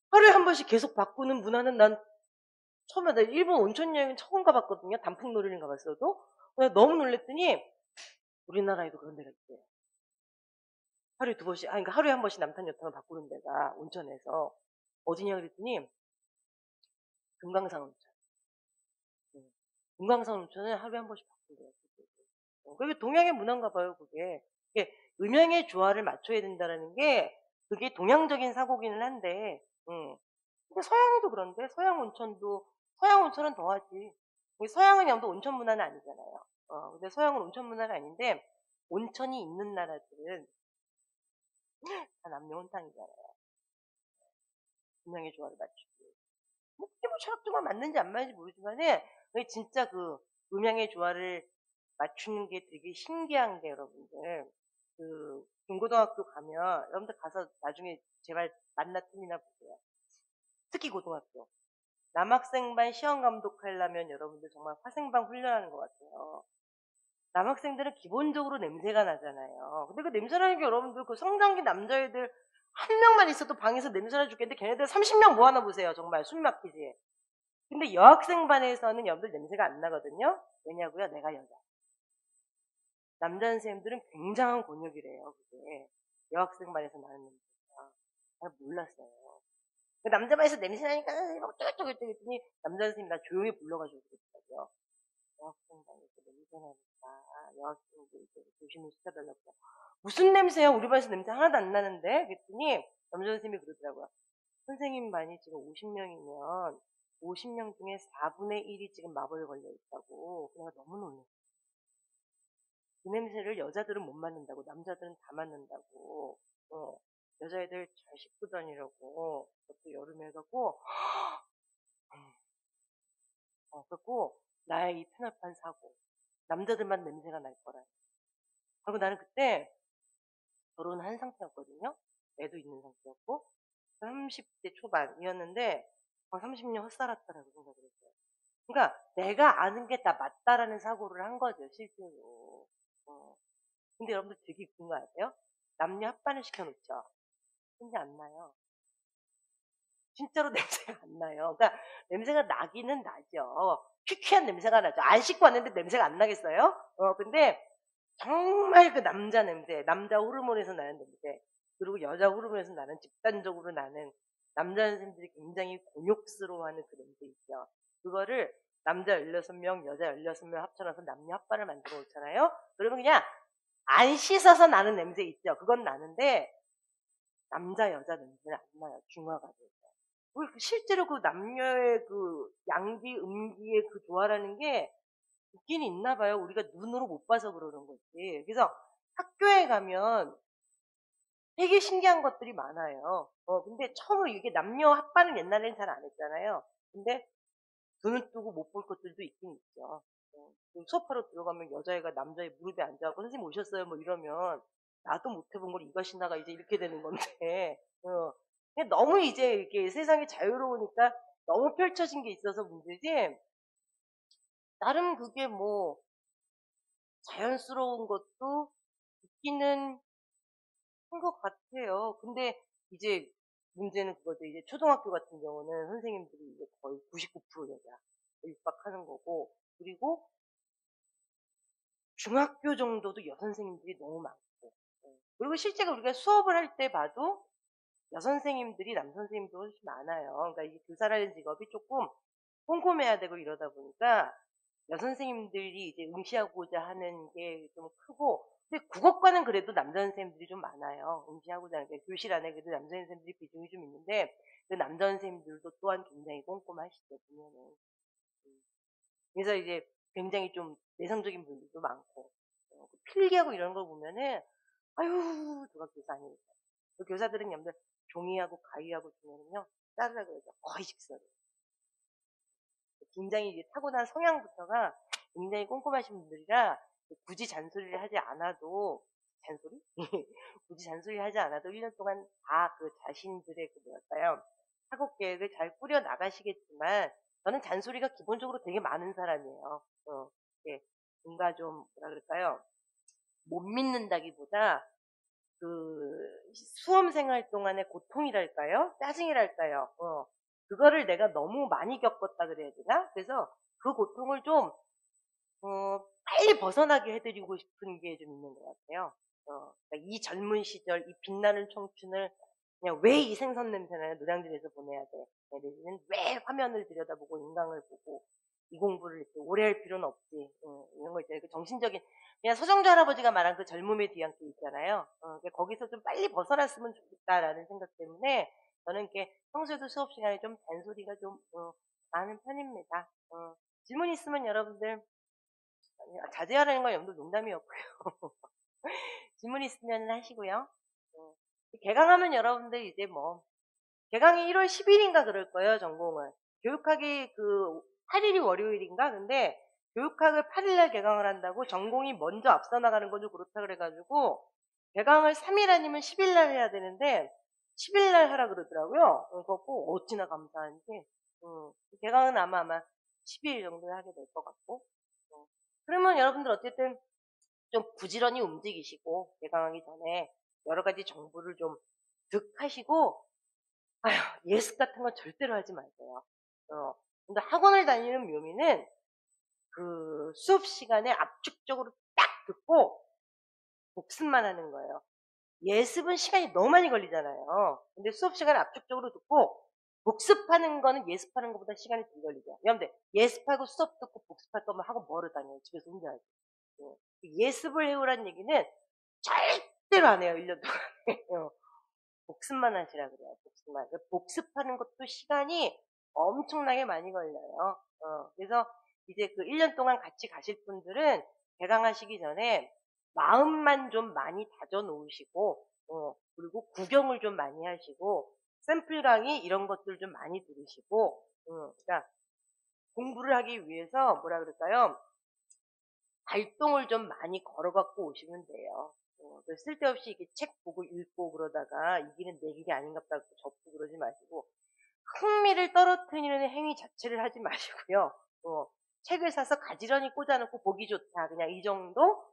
하루에 한 번씩 계속 바꾸는 문화는 난 처음에 나 일본 온천 여행은 처음 가봤거든요. 단풍놀이는 가봤어도. 너무 놀랬더니 우리나라에도 그런 데가 있대요. 하루에 2번씩, 그러니까 하루에 한 번씩 남탕 여탕을 바꾸는 데가 온천에서 어디냐 그랬더니 금강산 온천. 금강산 온천은 하루에 한 번씩 바꾼대요. 그게 동양의 문화인가 봐요, 그게. 이게 음양의 조화를 맞춰야 된다는 게 그게 동양적인 사고기는 한데, 근데 서양에도 그런데 서양 온천은 더하지. 서양은 영도 온천 문화는 아니잖아요. 근데 서양은 온천 문화는 아닌데 온천이 있는 나라들은 다 남녀 혼탕이잖아요. 음양의 조화를 맞추기. 그게 뭐 철학적으로 맞는지 안 맞는지 모르지만은 그게 진짜 음양의 조화를 맞추는 게 되게 신기한 게 여러분들 중고등학교 가면 여러분들 가서 나중에 제발 만나쯤이나 보세요. 특히 고등학교. 남학생반 시험 감독하려면 여러분들 정말 화생방 훈련하는 것 같아요. 남학생들은 기본적으로 냄새가 나잖아요. 근데 그 냄새나는 게 여러분들 성장기 남자애들 한 명만 있어도 방에서 냄새나 죽겠는데 걔네들 30명 모아놔 보세요. 정말 숨 막히지. 근데 여학생반에서는 여러분들 냄새가 안 나거든요. 왜냐고요? 내가 여자. 남자 선생님들은 굉장한 곤욕이래요. 그게 여학생반에서 나는 냄새가. 잘 몰랐어요. 남자반에서 냄새 나니까 어쩌고저쩌고 했더니 남자 선생님 나 조용히 불러가지고 그랬더라고요. 여학생반에서 냄새 나니까 여학생들 조심히 시켜달라고. 무슨 냄새야? 우리 반에서 냄새 하나도 안 나는데? 그랬더니 남자 선생님이 그러더라고요. 선생님 반이 지금 50명이면 50명 중에 4분의 1이 지금 마법에 걸려 있다고. 내가 너무 놀랐어. 그 냄새를 여자들은 못 맡는다고, 남자들은 다 맡는다고. 여자애들 잘 씻고 다니라고. 그것도 여름에 해갖고, 그래갖고, 나의 이 편협한 사고. 남자들만 냄새가 날 거라. 그리고 나는 그때 결혼한 상태였거든요. 애도 있는 상태였고, 30대 초반이었는데, 30년 헛살았다라고 생각을 했어요. 그러니까 내가 아는 게 다 맞다라는 사고를 한 거죠, 실제로. 어. 근데 여러분들 되게 웃긴 거 아세요? 남녀 합반을 시켜 놓죠. 근데 안 나요. 진짜로 냄새가 안 나요. 그러니까 냄새가 나기는 나죠. 퀴퀴한 냄새가 나죠. 안 씻고 왔는데 냄새가 안 나겠어요? 근데 정말 그 남자 냄새, 남자 호르몬에서 나는 냄새, 그리고 여자 호르몬에서 나는 집단적으로 나는 남자 선생님들이 굉장히 곤욕스러워하는 그 냄새 있죠. 그거를 남자 16명, 여자 16명 합쳐놔서 남녀 합반을 만들어 놓잖아요. 그러면 그냥 안 씻어서 나는 냄새 있죠. 그건 나는데 남자, 여자 냄새는 안 나요. 중화가 돼서. 실제로 그 남녀의 그 양기, 음기의 그 조화라는 게 있긴 있나 봐요. 우리가 눈으로 못 봐서 그러는 거지. 그래서 학교에 가면 되게 신기한 것들이 많아요. 근데 처음으로 이게 남녀 합반은 옛날에는 잘 안 했잖아요. 근데 눈을 뜨고 못 볼 것들도 있긴 있죠. 수업하러 들어가면 여자애가 남자애 무릎에 앉아갖고 선생님 오셨어요? 뭐 이러면 나도 못 해본 걸 이것이 나가 이제 이렇게 되는 건데, 그냥 너무 이제 이렇게 세상이 자유로우니까 너무 펼쳐진 게 있어서 문제지, 나름 그게 뭐 자연스러운 것도 있기는 한 것 같아요. 근데 이제 문제는 그거죠. 이제 초등학교 같은 경우는 선생님들이 이제 거의 99% 여자 육박하는 거고, 그리고 중학교 정도도 여선생님들이 너무 많고, 그리고 실제로 우리가 수업을 할 때 봐도 여선생님들이 남선생님도 훨씬 많아요. 그러니까 이 교사라는 직업이 조금 꼼꼼해야 되고 이러다 보니까 여선생님들이 이제 응시하고자 하는 게 좀 크고, 근데 국어과는 그래도 남자 선생님들이 좀 많아요. 응시하고자 하는 게. 교실 안에 그래도 남자 선생님들이 비중이 좀 있는데, 그 남자 선생님들도 또한 굉장히 꼼꼼하시죠, 보면은. 그래서 이제 굉장히 좀 내성적인 분들도 많고, 그 필기하고 이런 걸 보면은, 아유, 누가 교사 아니겠어. 그 교사들은 여러분들 종이하고 가위하고 주면은요, 자르라 그러죠. 거의 직선으로. 굉장히 이제 타고난 성향부터가 굉장히 꼼꼼하신 분들이라 굳이 잔소리를 하지 않아도, 잔소리? 굳이 잔소리를 하지 않아도 1년 동안 다 그 자신들의 그 뭐랄까요, 학업 계획을 잘 꾸려 나가시겠지만, 저는 잔소리가 기본적으로 되게 많은 사람이에요. 이게 뭔가 좀 뭐라 그럴까요? 못 믿는다기보다 그 수험생활 동안의 고통이랄까요? 짜증이랄까요? 그거를 내가 너무 많이 겪었다 그래야 되나? 그래서 그 고통을 좀 빨리 벗어나게 해드리고 싶은 게 좀 있는 것 같아요. 그러니까 이 젊은 시절, 이 빛나는 청춘을 그냥 왜 이 생선 냄새나는 노량진에서 보내야 돼? 내지는 왜 화면을 들여다보고 인강을 보고 이 공부를 이렇게 오래 할 필요는 없지. 이런 거 있잖아요. 그 정신적인, 그냥 서정주 할아버지가 말한 그 젊음의 뒤안길 있잖아요. 그러니까 거기서 좀 빨리 벗어났으면 좋겠다라는 생각 때문에 저는 이렇게 평소에도 수업 시간에 좀 잔소리가 좀 많은 편입니다. 질문 있으면 여러분들 자제하라는 건 여러분들 농담이었고요. 질문 있으면 하시고요. 개강하면 여러분들 이제 뭐 개강이 1월 10일인가 그럴 거예요, 전공을. 교육학이 그 8일이 월요일인가? 근데 교육학을 8일날 개강을 한다고 전공이 먼저 앞서 나가는 건 좀 그렇다 그래가지고 개강을 3일 아니면 10일날 해야 되는데 10일날 하라 그러더라고요. 그래갖고 어찌나 감사한지. 개강은 아마 10일 정도에 하게 될 것 같고. 그러면 여러분들 어쨌든 좀 부지런히 움직이시고 개강하기 전에 여러 가지 정보를 좀 득하시고, 아휴, 예습 같은 건 절대로 하지 마세요. 근데 학원을 다니는 묘미는 그 수업 시간에 압축적으로 딱 듣고 복습만 하는 거예요. 예습은 시간이 너무 많이 걸리잖아요. 근데 수업 시간에 압축적으로 듣고 복습하는 거는 예습하는 것보다 시간이 덜 걸리죠. 여러분들 예습하고 수업 듣고 복습할 거면 학원 뭐하러 다녀요? 집에서 혼자 하지. 예습을 해오라는 얘기는 절대로 안 해요. 1년 동안에. 복습만 하시라 그래요. 복습만. 복습하는 것도 시간이 엄청나게 많이 걸려요. 그래서 이제 그 1년 동안 같이 가실 분들은 개강하시기 전에 마음만 좀 많이 다져 놓으시고, 그리고 구경을 좀 많이 하시고, 샘플 강의 이런 것들 좀 많이 들으시고, 그러니까 공부를 하기 위해서 뭐라 그럴까요? 발동을 좀 많이 걸어갖고 오시면 돼요. 쓸데없이 이렇게 책 보고 읽고 그러다가 이 길은 내 길이 아닌가 보다 접고 그러지 마시고, 흥미를 떨어뜨리는 행위 자체를 하지 마시고요. 책을 사서 가지런히 꽂아놓고 보기 좋다. 그냥 이 정도?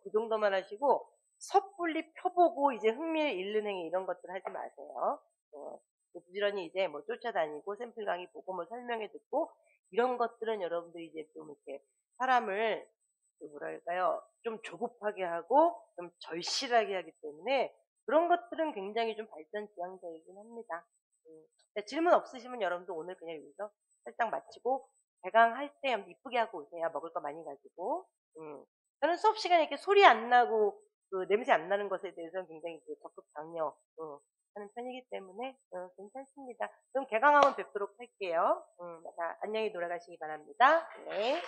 그 정도만 하시고, 섣불리 펴보고 이제 흥미를 잃는 행위 이런 것들 하지 마세요. 부지런히 이제 뭐 쫓아다니고 샘플 강의 보고 뭐 설명회 듣고 이런 것들은 여러분들이 이제 좀 이렇게 사람을 뭐랄까요? 좀 조급하게 하고 좀 절실하게 하기 때문에 그런 것들은 굉장히 좀 발전 지향적이긴 합니다. 네, 질문 없으시면 여러분도 오늘 그냥 여기서 살짝 마치고 개강할 때 이쁘게 하고 오세요. 먹을 거 많이 가지고. 저는 수업 시간에 이렇게 소리 안 나고 그 냄새 안 나는 것에 대해서는 굉장히 그 적극 장려 하는 편이기 때문에 괜찮습니다. 그럼 개강하면 뵙도록 할게요. 안녕히 돌아가시기 바랍니다. 네.